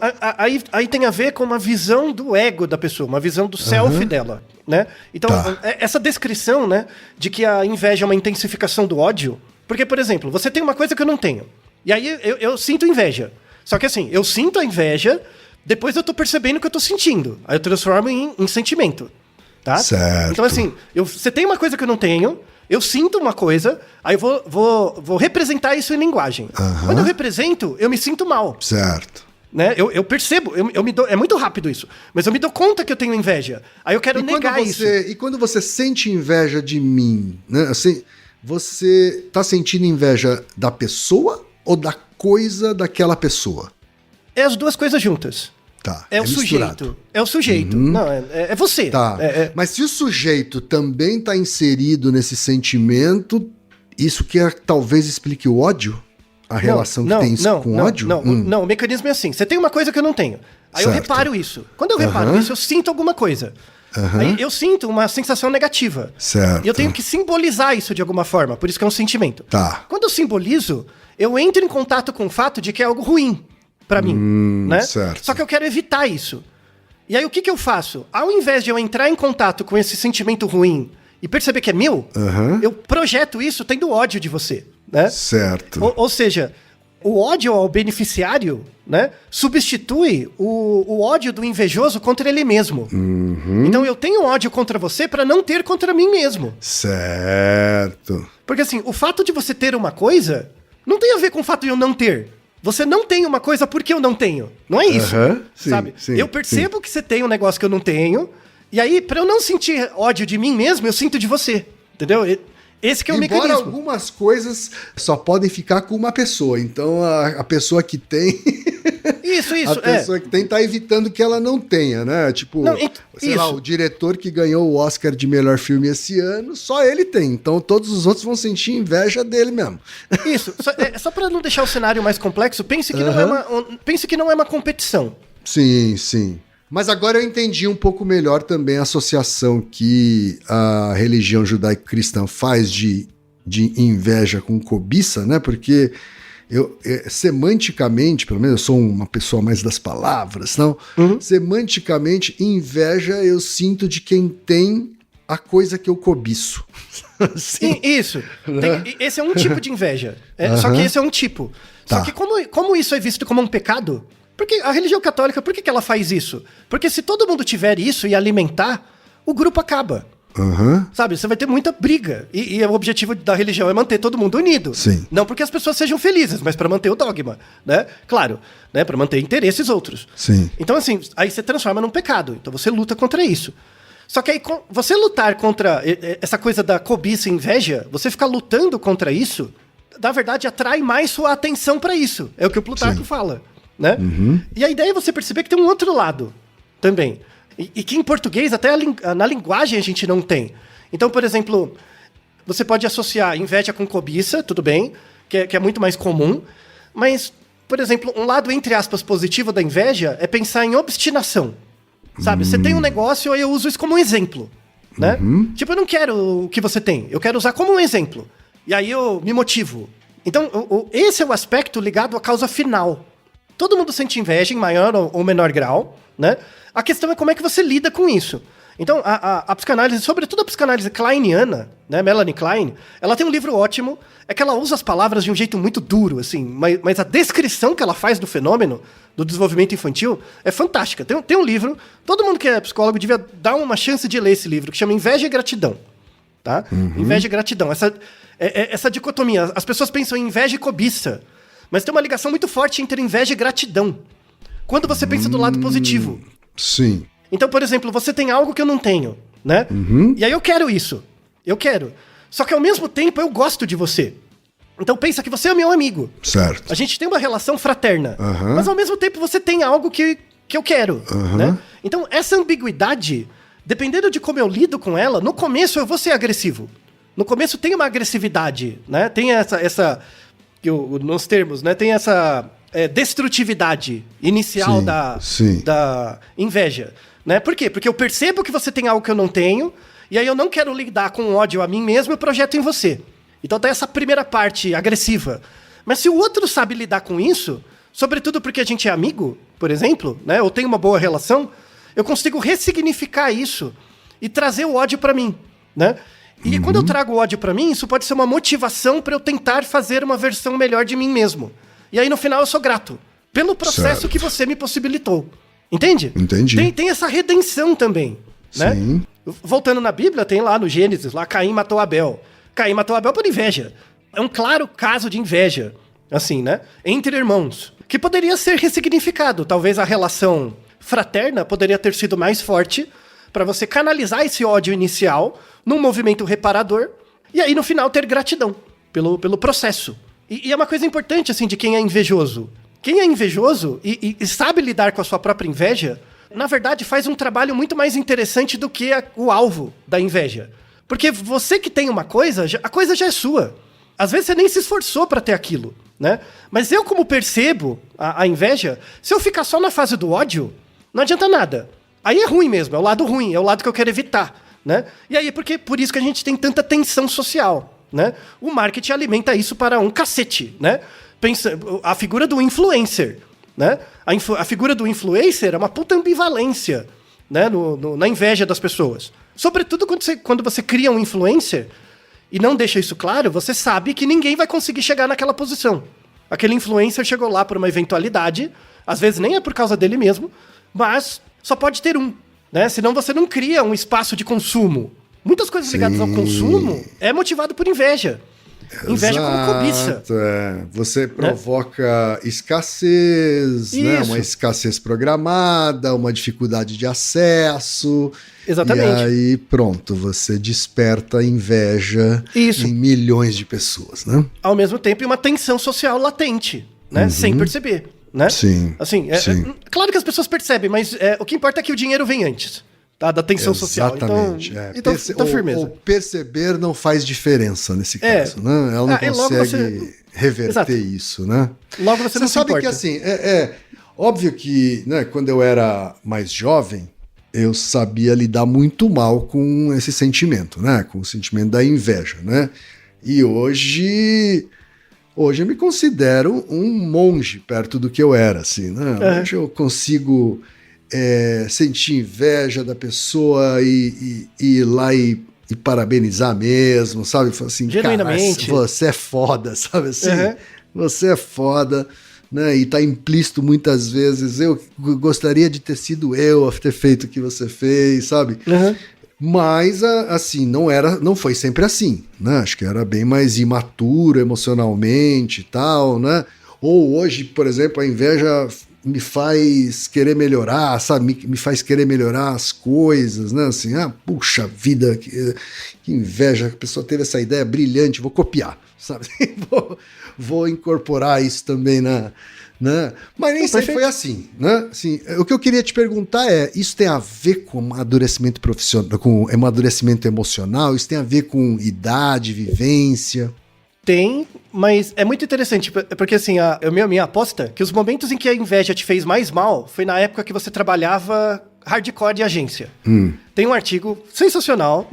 aí tem a ver com uma visão do ego da pessoa, uma visão do self dela, né? Então, essa descrição, né, de que a inveja é uma intensificação do ódio, porque, por exemplo, você tem uma coisa que eu não tenho, e aí eu sinto inveja. Só que assim, eu sinto a inveja, depois eu tô percebendo o que eu tô sentindo. Aí eu transformo em sentimento, tá? Certo. Então assim, você tem uma coisa que eu não tenho, eu sinto uma coisa, aí eu vou representar isso em linguagem. Quando eu represento, eu me sinto mal. Certo. Né? Eu percebo, eu me dou, é muito rápido isso, mas eu me dou conta que eu tenho inveja. Aí eu quero negar isso. E quando você sente inveja de mim, né? Assim, você tá sentindo inveja da pessoa ou da coisa daquela pessoa? É as duas coisas juntas. Tá. É o sujeito. É o sujeito. Não, é você. Tá. Mas se o sujeito também tá inserido nesse sentimento, isso que talvez explique o ódio? A relação que tem isso com ódio? Não, o mecanismo é assim. Você tem uma coisa que eu não tenho. Aí eu reparo isso. Quando eu reparo isso, eu sinto alguma coisa. Aí eu sinto uma sensação negativa. Certo. E eu tenho que simbolizar isso de alguma forma. Por isso que é um sentimento. Tá. Quando eu simbolizo, eu entro em contato com o fato de que é algo ruim pra mim. Né? Certo. Só que eu quero evitar isso. E aí o que eu faço? Ao invés de eu entrar em contato com esse sentimento ruim e perceber que é meu, eu projeto isso tendo ódio de você. Né? Certo. Ou seja, o ódio ao beneficiário, né, substitui o ódio do invejoso contra ele mesmo. Então eu tenho ódio contra você para não ter contra mim mesmo. Certo. Porque assim, o fato de você ter uma coisa não tem a ver com o fato de eu não ter. Você não tem uma coisa porque eu não tenho. Não é isso. Sim, sabe? Sim, eu percebo que você tem um negócio que eu não tenho, e aí, pra eu não sentir ódio de mim mesmo, eu sinto de você. Entendeu? Esse que é o mecanismo. Embora algumas coisas só podem ficar com uma pessoa. Então a pessoa que tem... Isso. A pessoa que tem tá evitando que ela não tenha, né? Tipo, sei lá, o diretor que ganhou o Oscar de melhor filme esse ano, só ele tem. Então todos os outros vão sentir inveja dele mesmo. Isso. Só pra não deixar o cenário mais complexo, pense que não é uma competição. Sim. Mas agora eu entendi um pouco melhor também a associação que a religião judaico-cristã faz de inveja com cobiça, né? Porque semanticamente, pelo menos eu sou uma pessoa mais das palavras, não? Semanticamente, inveja eu sinto de quem tem a coisa que eu cobiço. Sim, isso. Esse é um tipo de inveja. Só que esse é um tipo. Só que como isso é visto como um pecado... Porque a religião católica, por que ela faz isso? Porque se todo mundo tiver isso e alimentar, o grupo acaba. Sabe? Você vai ter muita briga. E o objetivo da religião é manter todo mundo unido. Sim. Não porque as pessoas sejam felizes, mas para manter o dogma, né? Claro, né? Para manter interesses outros. Sim. Então, assim, aí você transforma num pecado. Então você luta contra isso. Só que aí, você lutar contra essa coisa da cobiça e inveja, você ficar lutando contra isso, na verdade, atrai mais sua atenção para isso. É o que o Plutarco fala. Né? E a ideia é você perceber que tem um outro lado também. E que em português, até na linguagem, a gente não tem. Então, por exemplo, você pode associar inveja com cobiça, tudo bem, que é muito mais comum, mas, por exemplo, um lado, entre aspas, positivo da inveja é pensar em obstinação, sabe? Você tem um negócio e eu uso isso como um exemplo, né? Tipo, eu não quero o que você tem, eu quero usar como um exemplo. E aí eu me motivo. Então, esse é o aspecto ligado à causa final. Todo mundo sente inveja em maior ou menor grau, né? A questão é como é que você lida com isso. Então, a psicanálise, sobretudo a psicanálise kleiniana, né, Melanie Klein, ela tem um livro ótimo, é que ela usa as palavras de um jeito muito duro, assim, mas a descrição que ela faz do fenômeno, do desenvolvimento infantil, é fantástica. Tem um livro, todo mundo que é psicólogo devia dar uma chance de ler esse livro, que chama Inveja e Gratidão, tá? Inveja e gratidão, essa dicotomia, as pessoas pensam em inveja e cobiça, mas tem uma ligação muito forte entre inveja e gratidão, quando você pensa do lado positivo. Sim. Então, por exemplo, você tem algo que eu não tenho, né? E aí eu quero isso. Eu quero. Só que ao mesmo tempo eu gosto de você. Então pensa que você é meu amigo. Certo. A gente tem uma relação fraterna. Mas ao mesmo tempo você tem algo que eu quero, né? Então essa ambiguidade, dependendo de como eu lido com ela, no começo eu vou ser agressivo. No começo tem uma agressividade, né? Tem essa nos termos, né? Tem essa destrutividade inicial da inveja. Né? Por quê? Porque eu percebo que você tem algo que eu não tenho, e aí eu não quero lidar com ódio a mim mesmo, eu projeto em você. Então tem essa primeira parte agressiva. Mas se o outro sabe lidar com isso, sobretudo porque a gente é amigo, por exemplo, né? Ou tem uma boa relação, eu consigo ressignificar isso e trazer o ódio pra mim, né? E quando eu trago o ódio pra mim, isso pode ser uma motivação pra eu tentar fazer uma versão melhor de mim mesmo. E aí no final eu sou grato pelo processo que você me possibilitou. Entende? Entendi. Tem essa redenção também, né? Sim. Voltando na Bíblia, tem lá no Gênesis, lá Caim matou Abel. Caim matou Abel por inveja. É um claro caso de inveja, assim, né? Entre irmãos, que poderia ser ressignificado. Talvez a relação fraterna poderia ter sido mais forte para você canalizar esse ódio inicial num movimento reparador e aí no final ter gratidão pelo processo. E é uma coisa importante, assim, de quem é invejoso. Quem é invejoso e sabe lidar com a sua própria inveja, na verdade faz um trabalho muito mais interessante do que o alvo da inveja. Porque você que tem uma coisa, a coisa já é sua. Às vezes você nem se esforçou para ter aquilo, né? Mas eu, como percebo a inveja, se eu ficar só na fase do ódio, não adianta nada. Aí é ruim mesmo, é o lado ruim, é o lado que eu quero evitar, né? E aí, por isso que a gente tem tanta tensão social, né? O marketing alimenta isso para um cacete, né? Pensa, a figura do influencer, né? A figura do influencer é uma puta ambivalência, né? Na inveja das pessoas. Sobretudo quando você cria um influencer e não deixa isso claro, você sabe que ninguém vai conseguir chegar naquela posição. Aquele influencer chegou lá por uma eventualidade, às vezes nem é por causa dele mesmo, mas só pode ter um, né? Senão você não cria um espaço de consumo. Muitas coisas ligadas ao consumo é motivado por inveja. Inveja como cobiça. Você provoca escassez, né? Uma escassez programada, uma dificuldade de acesso. Exatamente. E aí, pronto, você desperta inveja em milhões de pessoas, né? Ao mesmo tempo, uma tensão social latente, né? Sem perceber, né? Sim. Assim, claro que as pessoas percebem, mas o que importa é que o dinheiro vem antes. Tá, da tensão social. Exatamente. Então firmeza. O perceber não faz diferença nesse caso, né? Ela não consegue reverter isso, né? Logo você não se sabe importa. que assim, óbvio que, né, quando eu era mais jovem, eu sabia lidar muito mal com esse sentimento, né? Com o sentimento da inveja, né? E hoje eu me considero um monge perto do que eu era, assim, né? Hoje eu consigo sentir inveja da pessoa e ir lá e parabenizar mesmo, sabe? Assim, genuinamente. Cara, você é foda, sabe assim? Você é foda, né? E tá implícito muitas vezes, eu gostaria de ter sido eu a ter feito o que você fez, sabe? Mas, assim, não foi sempre assim, né? Acho que era bem mais imaturo emocionalmente e tal, né? Ou hoje, por exemplo, a inveja me faz querer melhorar, sabe? Me faz querer melhorar as coisas, né? Assim, puxa vida, que inveja, a pessoa teve essa ideia brilhante, vou copiar, sabe? Vou incorporar isso também Né? Mas nem sempre foi assim, né? Assim, o que eu queria te perguntar é, isso tem a ver com amadurecimento profissional, com amadurecimento emocional? Isso tem a ver com idade, vivência? Tem, mas é muito interessante, porque assim, a minha aposta é que os momentos em que a inveja te fez mais mal foi na época que você trabalhava hardcore de agência. Tem um artigo sensacional,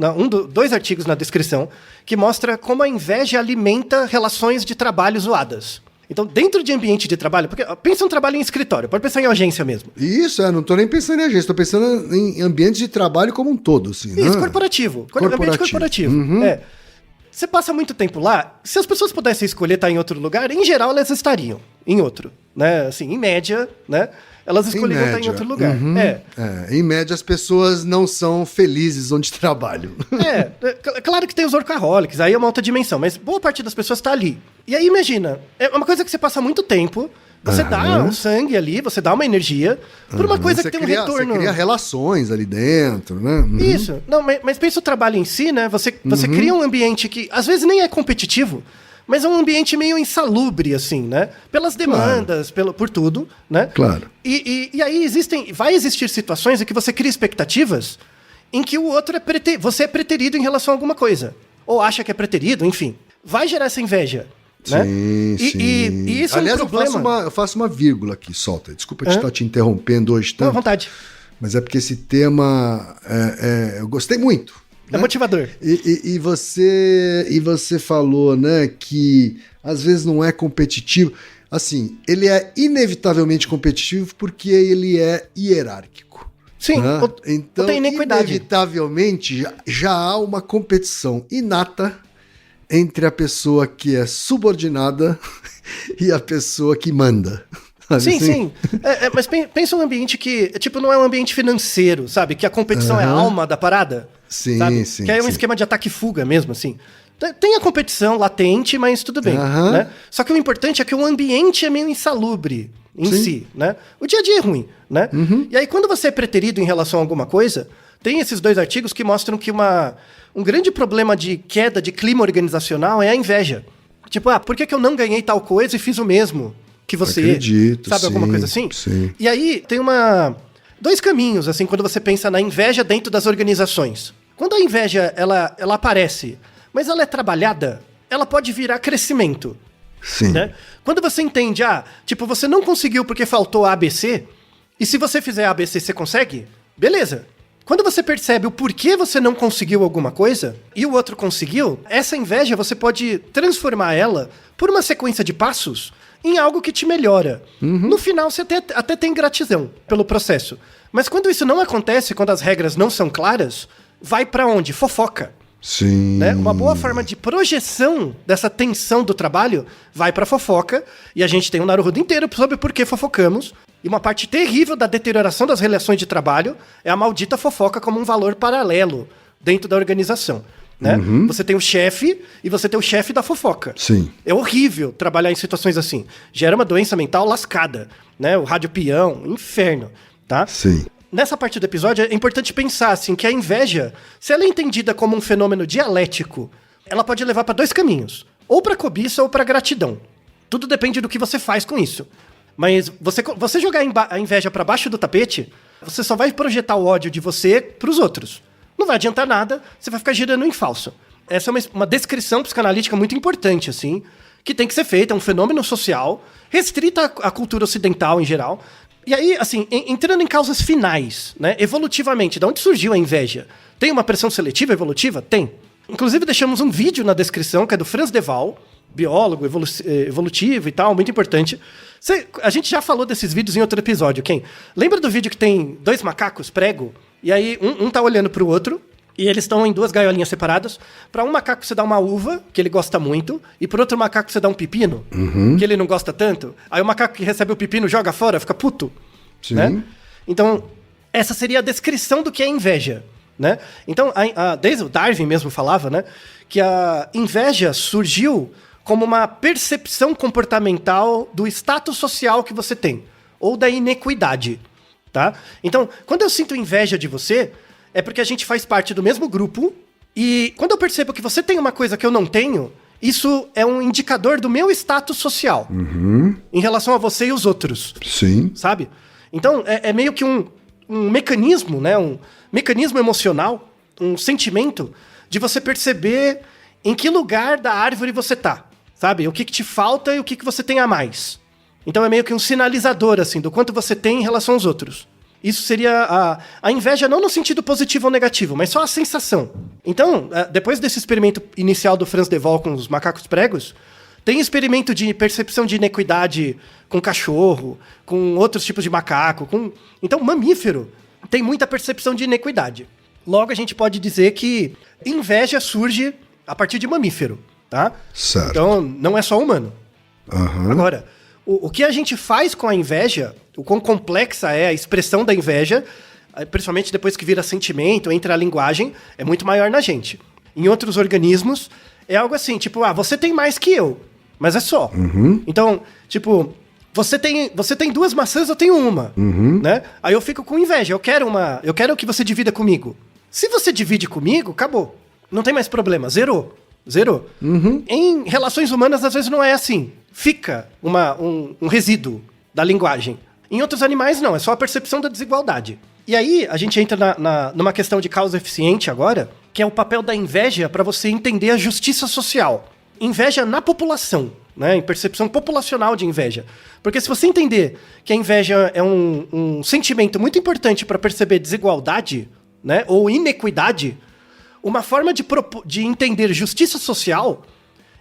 dois artigos na descrição, que mostra como a inveja alimenta relações de trabalho zoadas. Então, dentro de ambiente de trabalho, porque pensa um trabalho em escritório, pode pensar em agência mesmo. Isso, não tô nem pensando em agência, tô pensando em ambiente de trabalho como um todo, assim, né? Isso, corporativo. Ambiente corporativo. Você passa muito tempo lá, se as pessoas pudessem escolher estar em outro lugar, em geral elas estariam em outro, né? Assim, em média, né? Elas escolheriam estar em outro lugar. Em média, as pessoas não são felizes onde trabalham. Claro que tem os workaholics, aí é uma outra dimensão, mas boa parte das pessoas está ali. E aí, imagina, é uma coisa que você passa muito tempo, você dá um sangue ali, você dá uma energia, por uma coisa que tem um retorno. Você cria relações ali dentro, né? Isso. Não, mas pensa o trabalho em si, né? Você cria um ambiente que, às vezes, nem é competitivo, mas é um ambiente meio insalubre, assim, né? Pelas demandas, por tudo, né? Claro. E aí vai existir situações em que você cria expectativas em que o outro você é preterido em relação a alguma coisa. Ou acha que é preterido, enfim. Vai gerar essa inveja. Né? Sim. E isso aliás, é um problema. eu faço uma vírgula aqui, solta. Desculpa estar te interrompendo hoje tanto. À vontade. Mas é porque esse tema eu gostei muito. É motivador. E você falou, né, que às vezes não é competitivo. Assim, ele é inevitavelmente competitivo porque ele é hierárquico. Sim, né? Então, tem iniquidade. Inevitavelmente, já há uma competição inata entre a pessoa que é subordinada e a pessoa que manda. Sim, sim. Mas pensa um ambiente que, tipo, não é um ambiente financeiro, sabe? Que a competição é a alma da parada. Sim, sabe? sim. Que é um esquema de ataque e fuga mesmo, assim. Tem a competição latente, mas tudo bem, né? Só que o importante é que o ambiente é meio insalubre em si, né? O dia a dia é ruim, né? E aí, quando você é preterido em relação a alguma coisa, tem esses dois artigos que mostram que um grande problema de queda de clima organizacional é a inveja. Tipo, por que eu não ganhei tal coisa e fiz o mesmo que você? Acredito, sabe, alguma coisa assim? Sim. E aí tem dois caminhos, assim, quando você pensa na inveja dentro das organizações. Quando a inveja, ela aparece, mas ela é trabalhada, ela pode virar crescimento. Sim. Né? Quando você entende, tipo, você não conseguiu porque faltou ABC, e se você fizer ABC, você consegue? Beleza. Quando você percebe o porquê você não conseguiu alguma coisa, e o outro conseguiu, essa inveja você pode transformar ela, por uma sequência de passos, em algo que te melhora. No final, você até tem gratidão pelo processo. Mas quando isso não acontece, quando as regras não são claras, vai pra onde? Fofoca. Sim. Né? Uma boa forma de projeção dessa tensão do trabalho vai pra fofoca, e a gente tem um Naruhodo inteiro sobre por que fofocamos, e uma parte terrível da deterioração das relações de trabalho é a maldita fofoca como um valor paralelo dentro da organização. Né? Você tem o chefe e você tem o chefe da fofoca. Sim. É horrível trabalhar em situações assim. Gera uma doença mental lascada, né? O rádio peão, inferno, tá? Sim. Nessa parte do episódio é importante pensar assim, que a inveja, se ela é entendida como um fenômeno dialético, ela pode levar para dois caminhos. Ou para cobiça ou para gratidão. Tudo depende do que você faz com isso. Mas você jogar a inveja para baixo do tapete, você só vai projetar o ódio de você para os outros. Não vai adiantar nada, você vai ficar girando em falso. Essa é uma descrição psicanalítica muito importante, assim, que tem que ser feita, é um fenômeno social, restrita à cultura ocidental em geral. E aí, assim, entrando em causas finais, né, evolutivamente, de onde surgiu a inveja? Tem uma pressão seletiva evolutiva? Tem. Inclusive, deixamos um vídeo na descrição, que é do Franz de Waal, biólogo, evolutivo e tal, muito importante. A gente já falou desses vídeos em outro episódio, Ken. Lembra do vídeo que tem dois macacos prego? E aí um tá olhando pro outro, e eles estão em duas gaiolinhas separadas. Pra um macaco você dá uma uva, que ele gosta muito, e pro outro macaco você dá um pepino, que ele não gosta tanto. Aí o macaco que recebe o pepino joga fora, fica puto. Sim. Né? Então, essa seria a descrição do que é inveja. Né? Então, desde o Darwin mesmo falava, né, que a inveja surgiu como uma percepção comportamental do status social que você tem, ou da inequidade, tá? Então, quando eu sinto inveja de você, é porque a gente faz parte do mesmo grupo, e quando eu percebo que você tem uma coisa que eu não tenho, isso é um indicador do meu status social em relação a você e os outros. Sim. Sabe? Então, é meio que um mecanismo, né? Um mecanismo emocional, um sentimento de você perceber em que lugar da árvore você tá, sabe? O que te falta e o que você tem a mais. Então, é meio que um sinalizador, assim, do quanto você tem em relação aos outros. Isso seria a inveja não no sentido positivo ou negativo, mas só a sensação. Então, depois desse experimento inicial do Franz de Waal com os macacos pregos, tem experimento de percepção de inequidade com cachorro, com outros tipos de macaco. Então, mamífero tem muita percepção de inequidade. Logo, a gente pode dizer que inveja surge a partir de mamífero, tá? Certo. Então, não é só humano. Aham. Agora, o que a gente faz com a inveja, o quão complexa é a expressão da inveja, principalmente depois que vira sentimento, entra a linguagem, é muito maior na gente. Em outros organismos, é algo assim, tipo, você tem mais que eu, mas é só. Então, tipo, você tem 2 maçãs, eu tenho uma, né? Aí eu fico com inveja, eu quero que você divida comigo. Se você divide comigo, acabou. Não tem mais problema, zerou. Em relações humanas, às vezes não é assim. Fica um resíduo da linguagem. Em outros animais, não. É só a percepção da desigualdade. E aí, a gente entra numa questão de causa eficiente agora, que é o papel da inveja para você entender a justiça social. Inveja na população, né? Em percepção populacional de inveja. Porque se você entender que a inveja é um sentimento muito importante para perceber desigualdade, né? Ou inequidade, uma forma de entender justiça social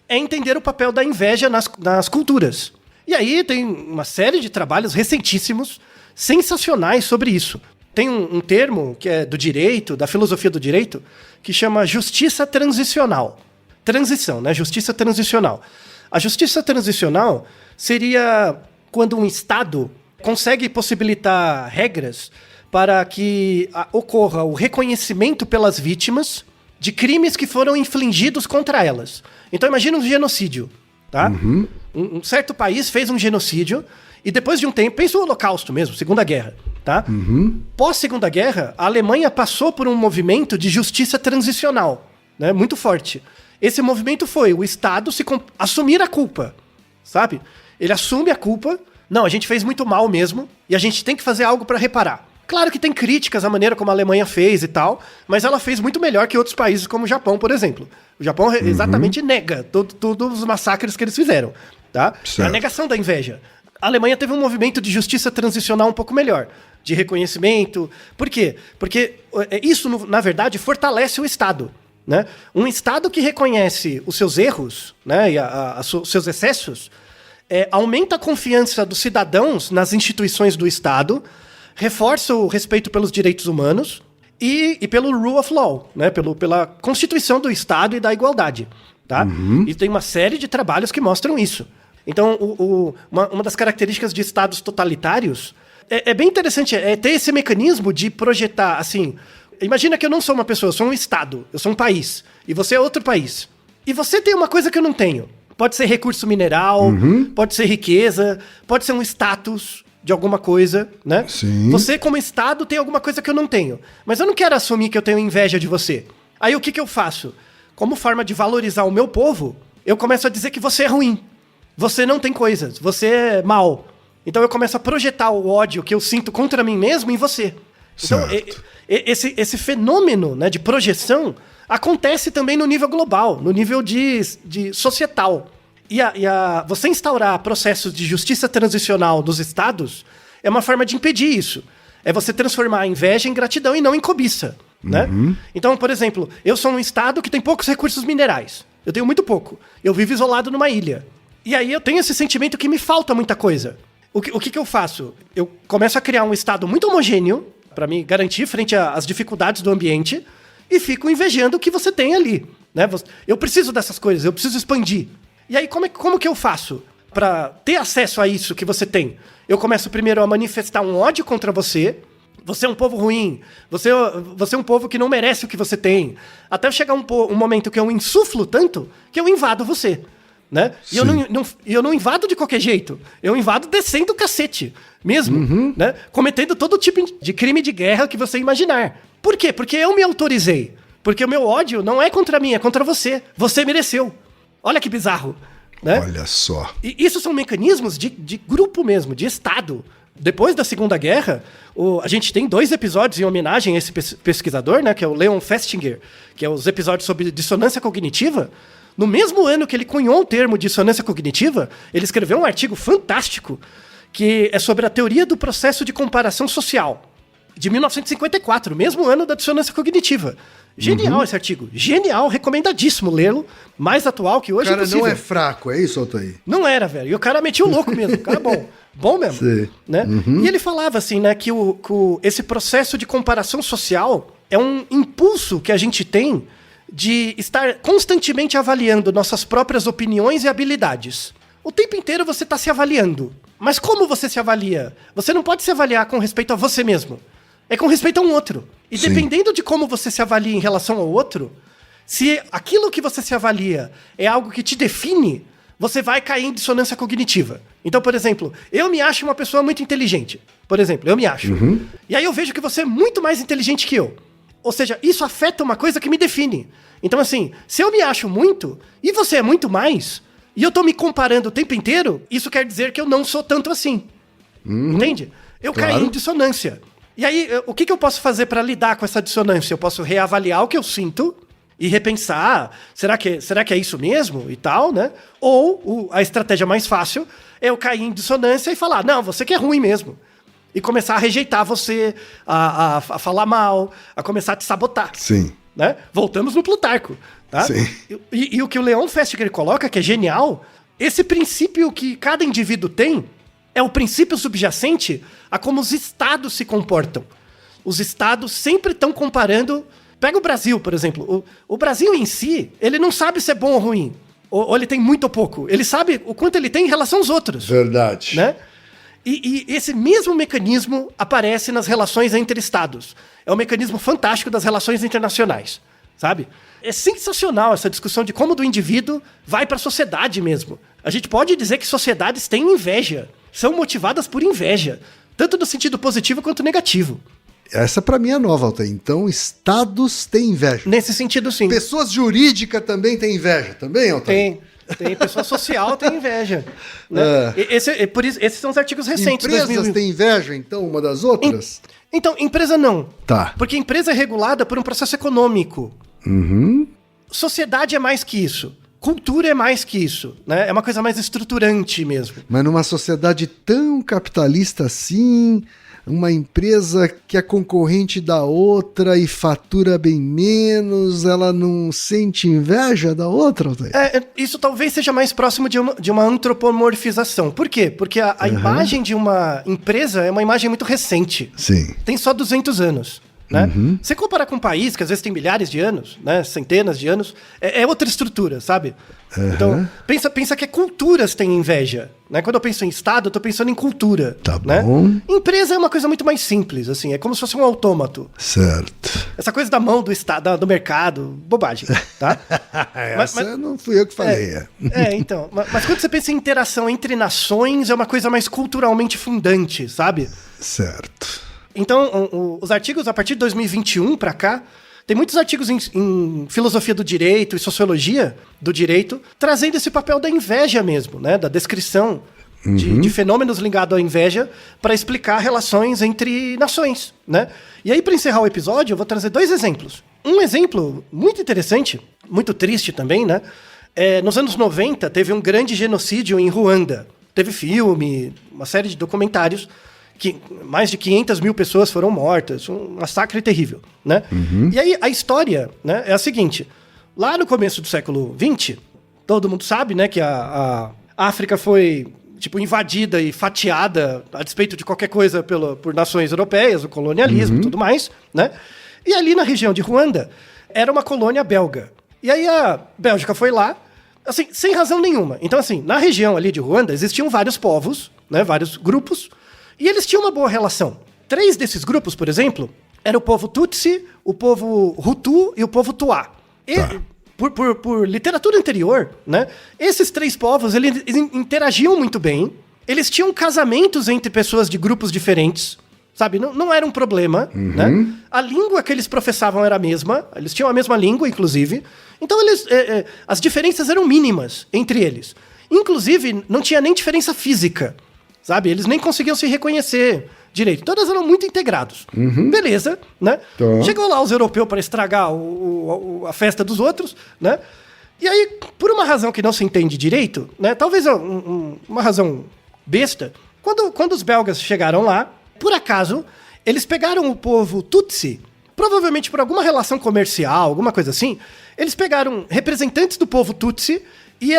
é entender o papel da inveja nas culturas. E aí tem uma série de trabalhos recentíssimos, sensacionais sobre isso. Tem um termo que é do direito, da filosofia do direito, que chama justiça transicional. Transição, né? Justiça transicional. A justiça transicional seria quando um Estado consegue possibilitar regras para que ocorra o reconhecimento pelas vítimas de crimes que foram infligidos contra elas. Então imagina um genocídio, tá? Um certo país fez um genocídio e depois de um tempo, pensa o Holocausto mesmo, Segunda Guerra, tá? Pós-Segunda Guerra, a Alemanha passou por um movimento de justiça transicional, né? Muito forte. Esse movimento foi o Estado assumir a culpa, sabe? Ele assume a culpa. Não, a gente fez muito mal mesmo e a gente tem que fazer algo para reparar. Claro que tem críticas à maneira como a Alemanha fez e tal, mas ela fez muito melhor que outros países como o Japão, por exemplo. O Japão exatamente nega todos os massacres que eles fizeram, tá? É a negação da inveja. A Alemanha teve um movimento de justiça transicional um pouco melhor, de reconhecimento. Por quê? Porque isso, na verdade, fortalece o Estado, né? Um Estado que reconhece os seus erros, né, e os seus excessos, aumenta a confiança dos cidadãos nas instituições do Estado, reforça o respeito pelos direitos humanos e pelo rule of law, né? Pela Constituição do Estado e da igualdade, tá? E tem uma série de trabalhos que mostram isso. Então, uma das características de estados totalitários é bem interessante, ter esse mecanismo de projetar, assim... Imagina que eu não sou uma pessoa, eu sou um Estado, eu sou um país, e você é outro país. E você tem uma coisa que eu não tenho. Pode ser recurso mineral, pode ser riqueza, pode ser um status de alguma coisa, né? Sim. Você, como Estado, tem alguma coisa que eu não tenho. Mas eu não quero assumir que eu tenho inveja de você. Aí o que eu faço? Como forma de valorizar o meu povo, eu começo a dizer que você é ruim. Você não tem coisas, você é mal. Então eu começo a projetar o ódio que eu sinto contra mim mesmo em você. Então, esse fenômeno, né, de projeção acontece também no nível global, no nível de societal. E você instaurar processos de justiça transicional dos estados é uma forma de impedir isso. É você transformar a inveja em gratidão e não em cobiça, né? Então, por exemplo, eu sou um estado que tem poucos recursos minerais. Eu tenho muito pouco. Eu vivo isolado numa ilha. E aí eu tenho esse sentimento que me falta muita coisa. O que eu faço? Eu começo a criar um estado muito homogêneo para me garantir frente às dificuldades do ambiente e fico invejando o que você tem ali, né? Eu preciso dessas coisas, eu preciso expandir. E aí como que eu faço para ter acesso a isso que você tem? Eu começo primeiro a manifestar um ódio contra você. Você é um povo ruim, você é um povo que não merece o que você tem. Até chegar um momento que eu insuflo tanto que eu invado você, né? E eu não invado de qualquer jeito. Eu invado descendo o cacete mesmo, né? Cometendo todo tipo de crime de guerra que você imaginar. Por quê? Porque eu me autorizei. Porque o meu ódio não é contra mim, é contra você. Você mereceu. Olha que bizarro, né? Olha só. E isso são mecanismos de grupo mesmo, de Estado. Depois da Segunda Guerra, a gente tem 2 episódios em homenagem a esse pesquisador, né, que é o Leon Festinger, que é os episódios sobre dissonância cognitiva. No mesmo ano que ele cunhou o termo dissonância cognitiva, ele escreveu um artigo fantástico que é sobre a teoria do processo de comparação social, de 1954, mesmo ano da dissonância cognitiva. Genial esse artigo. Genial, recomendadíssimo lê-lo. Mais atual que hoje O cara possível. não é fraco, é isso, Altair? Não era, velho. E o cara metia o louco mesmo. O cara bom. Bom mesmo. Sim. Né? E ele falava assim, né, que esse processo de comparação social é um impulso que a gente tem de estar constantemente avaliando nossas próprias opiniões e habilidades. O tempo inteiro você está se avaliando. Mas como você se avalia? Você não pode se avaliar com respeito a você mesmo. É com respeito a um outro. E Sim. dependendo de como você se avalia em relação ao outro, se aquilo que você se avalia é algo que te define, você vai cair em dissonância cognitiva. Então, por exemplo, eu me acho uma pessoa muito inteligente. Por exemplo, eu me acho. E aí eu vejo que você é muito mais inteligente que eu. Ou seja, isso afeta uma coisa que me define. Então, assim, se eu me acho muito e você é muito mais, e eu tô me comparando o tempo inteiro, isso quer dizer que eu não sou tanto assim. Entende? Eu Claro. caí em dissonância. E aí, o que eu posso fazer para lidar com essa dissonância? Eu posso reavaliar o que eu sinto e repensar, será que é isso mesmo e tal, né? Ou a estratégia mais fácil é eu cair em dissonância e falar, não, você que é ruim mesmo. E começar a rejeitar você, a falar mal, a começar a te sabotar. Sim. Né? Voltamos no Plutarco. Tá? Sim. E o que o Leon Festinger coloca, que é genial, esse princípio que cada indivíduo tem é o princípio subjacente a como os estados se comportam. Os estados sempre estão comparando... Pega o Brasil, por exemplo. O Brasil em si, ele não sabe se é bom ou ruim. Ou ele tem muito ou pouco. Ele sabe o quanto ele tem em relação aos outros. Verdade. Né? E esse mesmo mecanismo aparece nas relações entre estados. É um mecanismo fantástico das relações internacionais, sabe? É sensacional essa discussão de como do indivíduo vai para a sociedade mesmo. A gente pode dizer que sociedades têm inveja, são motivadas por inveja, tanto no sentido positivo quanto negativo. Essa pra mim é nova, Altair. Então, estados têm inveja. Nesse sentido, sim. Pessoas jurídicas também têm inveja, também, Altair? Tem pessoa social tem inveja. Né? Por isso, esses são os artigos recentes. Empresas têm inveja, então, uma das outras? Então, empresa não. Tá. Porque empresa é regulada por um processo econômico. Sociedade é mais que isso. Cultura é mais que isso. Né? É uma coisa mais estruturante mesmo. Mas numa sociedade tão capitalista assim, uma empresa que é concorrente da outra e fatura bem menos, ela não sente inveja da outra, Altair? Isso talvez seja mais próximo de uma antropomorfização. Por quê? Porque a imagem de uma empresa é uma imagem muito recente. Sim. Tem só 200 anos. Né? Você compara com um país que às vezes tem milhares de anos, né? Centenas de anos, é outra estrutura, sabe? Então, pensa que culturas têm inveja. Né? Quando eu penso em Estado, eu tô pensando em cultura. Tá né? bom. Empresa é uma coisa muito mais simples, assim, é como se fosse um autômato. Certo. Essa coisa da mão do Estado, do mercado, bobagem, tá? Essa não fui eu que falei. Então. Mas quando você pensa em interação entre nações, é uma coisa mais culturalmente fundante, sabe? Certo. Então, os artigos, a partir de 2021 para cá, tem muitos artigos em filosofia do direito e sociologia do direito, trazendo esse papel da inveja mesmo, né? Da descrição de fenômenos ligados à inveja para explicar relações entre nações, né? E aí, para encerrar o episódio, eu vou trazer 2 exemplos. Um exemplo muito interessante, muito triste também, né? Nos anos 90, teve um grande genocídio em Ruanda. Teve filme, uma série de documentários, que mais de 500 mil pessoas foram mortas, um massacre terrível, né? E aí a história, né, é a seguinte: lá no começo do século XX, todo mundo sabe, né, que a África foi tipo invadida e fatiada a despeito de qualquer coisa por nações europeias, o colonialismo, e tudo mais, né? E ali na região de Ruanda era uma colônia belga. E aí a Bélgica foi lá, assim, sem razão nenhuma. Então, assim, na região ali de Ruanda existiam vários povos, né, vários grupos. E eles tinham uma boa relação. 3 desses grupos, por exemplo, era o povo Tutsi, o povo Hutu e o povo Tuá. Por literatura anterior, né, esses 3 povos eles interagiam muito bem, eles tinham casamentos entre pessoas de grupos diferentes, sabe? Não era um problema, né? A língua que eles professavam era a mesma, eles tinham a mesma língua, inclusive. Então, as diferenças eram mínimas entre eles. Inclusive, não tinha nem diferença física, sabe? Eles nem conseguiam se reconhecer direito. Todos eram muito integrados. Beleza, né? Tá. Chegou lá os europeus para estragar a festa dos outros, né? E aí, por uma razão que não se entende direito, né? Talvez uma razão besta, quando os belgas chegaram lá, por acaso, eles pegaram o povo Tutsi, provavelmente por alguma relação comercial, alguma coisa assim, eles pegaram representantes do povo Tutsi e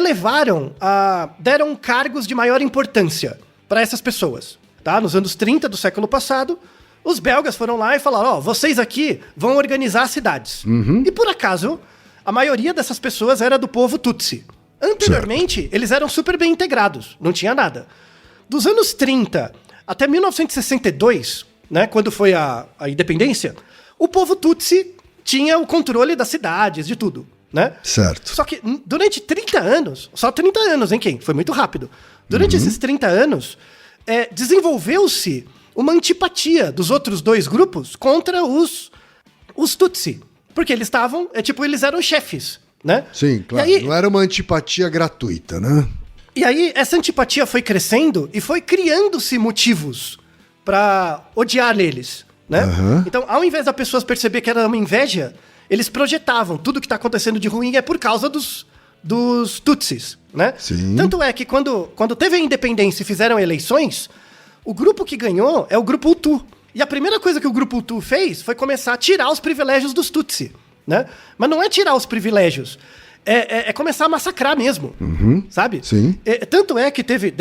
deram cargos de maior importância para essas pessoas. Tá? Nos anos 30 do século passado, os belgas foram lá e falaram, vocês aqui vão organizar cidades. E por acaso, a maioria dessas pessoas era do povo Tutsi. Anteriormente, eles eram super bem integrados, não tinha nada. Dos anos 30 até 1962, né, quando foi a independência, o povo Tutsi tinha o controle das cidades, de tudo. Né? Certo. Só que durante 30 anos, só 30 anos, hein, Ken? Foi muito rápido. Durante esses 30 anos, desenvolveu-se uma antipatia dos outros dois grupos contra os Tutsi. Porque eles estavam, eles eram chefes, né? Sim, claro. Aí, não era uma antipatia gratuita, né? E aí, essa antipatia foi crescendo e foi criando-se motivos pra odiar eles, né? Então, ao invés das pessoas perceber que era uma inveja, eles projetavam tudo que está acontecendo de ruim é por causa dos Tutsis, né? Sim. Tanto é que quando teve a independência e fizeram eleições, o grupo que ganhou é o grupo Hutu. E a primeira coisa que o grupo Hutu fez foi começar a tirar os privilégios dos Tutsi, né? Mas não é tirar os privilégios, é começar a massacrar mesmo, sabe? Sim. Tanto é que teve,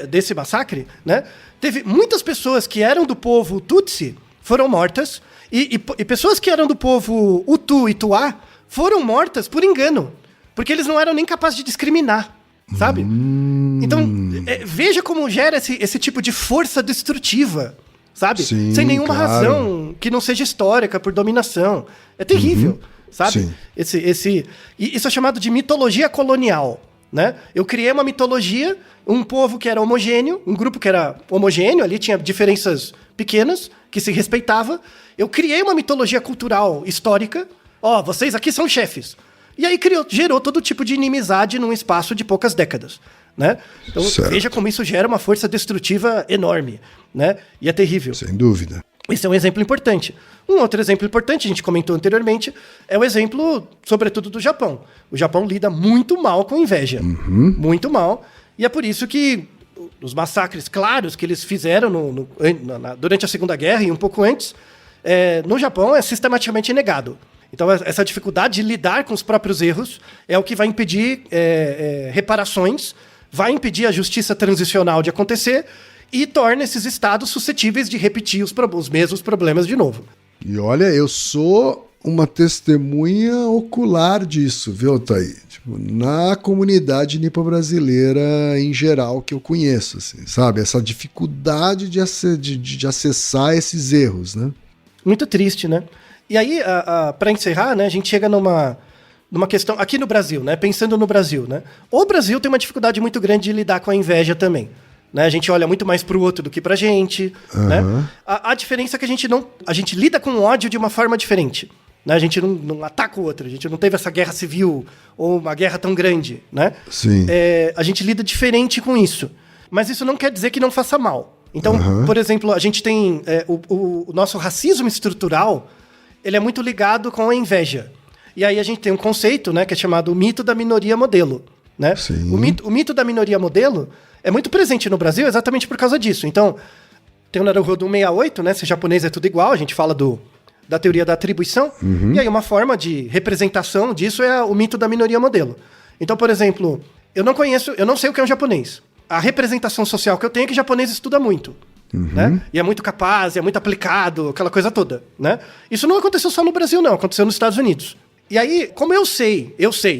desse massacre, né? Teve muitas pessoas que eram do povo Tutsi foram mortas, e pessoas que eram do povo Hutu e Tuá foram mortas por engano, porque eles não eram nem capazes de discriminar, sabe? Então, veja como gera esse tipo de força destrutiva, sabe? Sim, sem nenhuma claro. razão que não seja histórica, por dominação. É terrível, sabe? Sim. Isso é chamado de mitologia colonial, né? Eu criei uma mitologia, um povo que era homogêneo, um grupo que era homogêneo, ali tinha diferenças pequenas, que se respeitava. Eu criei uma mitologia cultural histórica. Vocês aqui são chefes. E aí gerou todo tipo de inimizade num espaço de poucas décadas, né? Então, certo. Veja como isso gera uma força destrutiva enorme, né? E é terrível. Sem dúvida. Esse é um exemplo importante. Um outro exemplo importante, a gente comentou anteriormente, é o exemplo, sobretudo, do Japão. O Japão lida muito mal com inveja. Muito mal. E é por isso que os massacres claros que eles fizeram durante a Segunda Guerra e um pouco antes, no Japão é sistematicamente negado. Então, essa dificuldade de lidar com os próprios erros é o que vai impedir reparações, vai impedir a justiça transicional de acontecer e torna esses estados suscetíveis de repetir os mesmos problemas de novo. E olha, eu sou uma testemunha ocular disso, viu, Altair? Na comunidade nipo-brasileira em geral que eu conheço, assim, sabe? Essa dificuldade de acessar esses erros, né? Muito triste, né? E aí, para encerrar, né, a gente chega numa questão aqui no Brasil, né? Pensando no Brasil, né? O Brasil tem uma dificuldade muito grande de lidar com a inveja também. Né? A gente olha muito mais pro outro do que pra gente. Né? A diferença é que a gente lida com o ódio de uma forma diferente. Né? A gente não ataca o outro, a gente não teve essa guerra civil ou uma guerra tão grande. Né? Sim. A gente lida diferente com isso. Mas isso não quer dizer que não faça mal. Então, por exemplo, a gente tem o nosso racismo estrutural, ele é muito ligado com a inveja. E aí a gente tem um conceito, né, que é chamado o mito da minoria modelo. Né? Sim. O mito da minoria modelo é muito presente no Brasil exatamente por causa disso. Então, tem o Naruhodo 168, né? Se japonês é tudo igual, a gente fala da teoria da atribuição. E aí uma forma de representação disso é o mito da minoria modelo. Então, por exemplo, eu não sei o que é um japonês. A representação social que eu tenho é que japonês estuda muito. Né? E é muito capaz, é muito aplicado, aquela coisa toda. Né? Isso não aconteceu só no Brasil, não. Aconteceu nos Estados Unidos. E aí, como eu sei,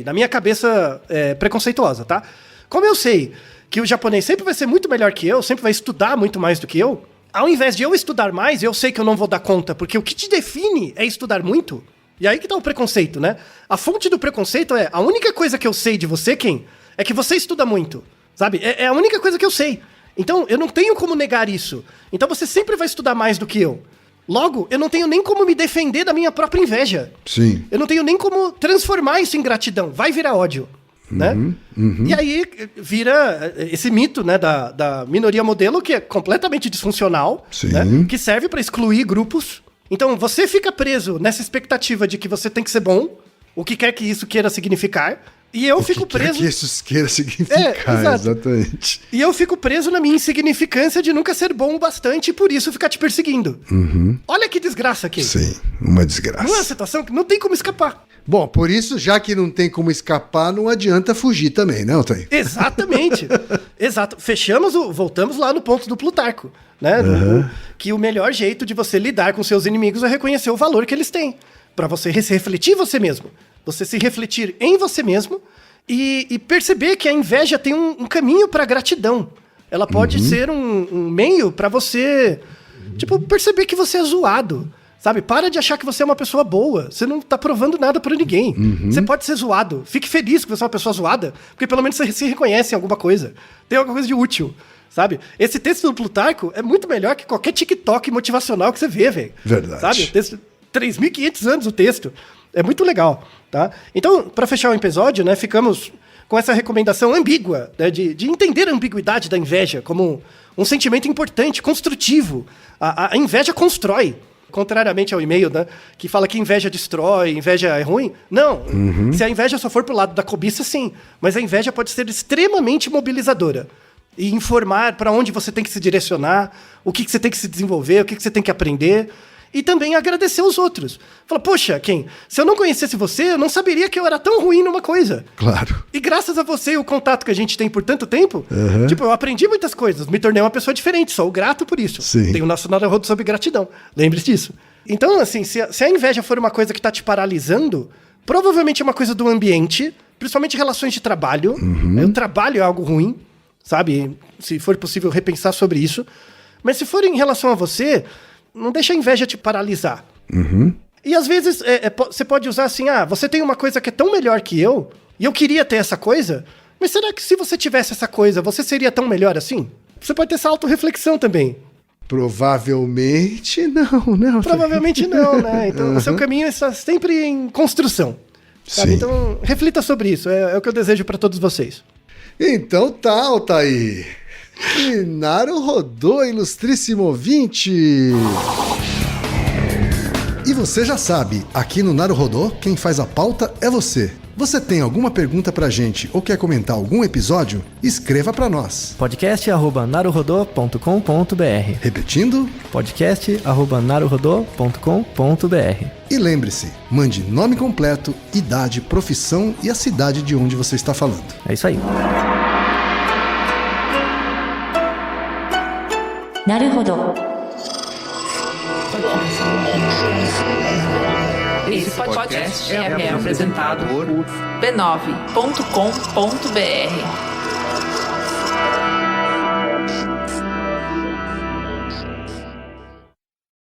na minha cabeça preconceituosa, tá? Como eu sei que o japonês sempre vai ser muito melhor que eu, sempre vai estudar muito mais do que eu, ao invés de eu estudar mais, eu sei que eu não vou dar conta, porque o que te define é estudar muito. E aí que tá o preconceito, né? A fonte do preconceito a única coisa que eu sei de você, Ken, é que você estuda muito, sabe? É a única coisa que eu sei. Então, eu não tenho como negar isso. Então, você sempre vai estudar mais do que eu. Logo, eu não tenho nem como me defender da minha própria inveja. Sim. Eu não tenho nem como transformar isso em gratidão. Vai virar ódio. Né? E aí vira esse mito, né, da minoria modelo, que é completamente disfuncional, né, que serve para excluir grupos. Então, você fica preso nessa expectativa de que você tem que ser bom, o que quer que isso queira significar. E eu fico preso. O que isso queira significar, exatamente. E eu fico preso na minha insignificância de nunca ser bom o bastante e por isso ficar te perseguindo. Olha que desgraça aqui. Sim, uma desgraça. Não é uma situação que não tem como escapar. Bom, por isso, já que não tem como escapar, não adianta fugir também, né, Altair? Exatamente. Exato. Voltamos lá no ponto do Plutarco, né? Que o melhor jeito de você lidar com seus inimigos é reconhecer o valor que eles têm. Pra você refletir em você mesmo. Você se refletir em você mesmo e perceber que a inveja tem um caminho pra gratidão. Ela pode ser um meio pra você, tipo, perceber que você é zoado. Sabe? Para de achar que você é uma pessoa boa. Você não tá provando nada pra ninguém. Você pode ser zoado. Fique feliz que você é uma pessoa zoada, porque pelo menos você se reconhece em alguma coisa. Tem alguma coisa de útil, sabe? Esse texto do Plutarco é muito melhor que qualquer TikTok motivacional que você vê, velho. Verdade. Sabe? O texto, 3.500 anos o texto. É muito legal, tá? Então, pra fechar o episódio, né, ficamos com essa recomendação ambígua, né, de entender a ambiguidade da inveja como um sentimento importante, construtivo. A inveja constrói. Contrariamente ao e-mail, né, que fala que inveja destrói, inveja é ruim. Não, se a inveja só for pro lado da cobiça, sim. Mas a inveja pode ser extremamente mobilizadora. E informar para onde você tem que se direcionar, o que você tem que se desenvolver, o que você tem que aprender. E também agradecer os outros. Fala, poxa, Ken, se eu não conhecesse você, eu não saberia que eu era tão ruim numa coisa. Claro. E graças a você e o contato que a gente tem por tanto tempo, tipo, eu aprendi muitas coisas, me tornei uma pessoa diferente, sou grato por isso. Sim. Tem o nosso Naruhodo sobre gratidão. Lembre-se disso. Então, assim, se a inveja for uma coisa que tá te paralisando, provavelmente é uma coisa do ambiente, principalmente relações de trabalho. O trabalho é algo ruim, sabe? Se for possível repensar sobre isso. Mas se for em relação a você, não deixa a inveja te paralisar. E às vezes você pode usar assim, você tem uma coisa que é tão melhor que eu, e eu queria ter essa coisa, mas será que se você tivesse essa coisa, você seria tão melhor assim? Você pode ter essa autorreflexão também. Provavelmente não, né? Provavelmente não, né? Então o seu caminho está sempre em construção. Sabe? Sim. Então reflita sobre isso, é o que eu desejo para todos vocês. Então tá, Altair. E Naruhodô, ilustríssimo ouvinte. E você já sabe, aqui no Naruhodô, quem faz a pauta é você. Você tem alguma pergunta pra gente ou quer comentar algum episódio? Escreva pra nós. podcast@naruhodô.com.br. Repetindo? podcast@naruhodô.com.br. E lembre-se, mande nome completo, idade, profissão e a cidade de onde você está falando. É isso aí. なるほど。 Esse podcast é apresentado por b9.com.br.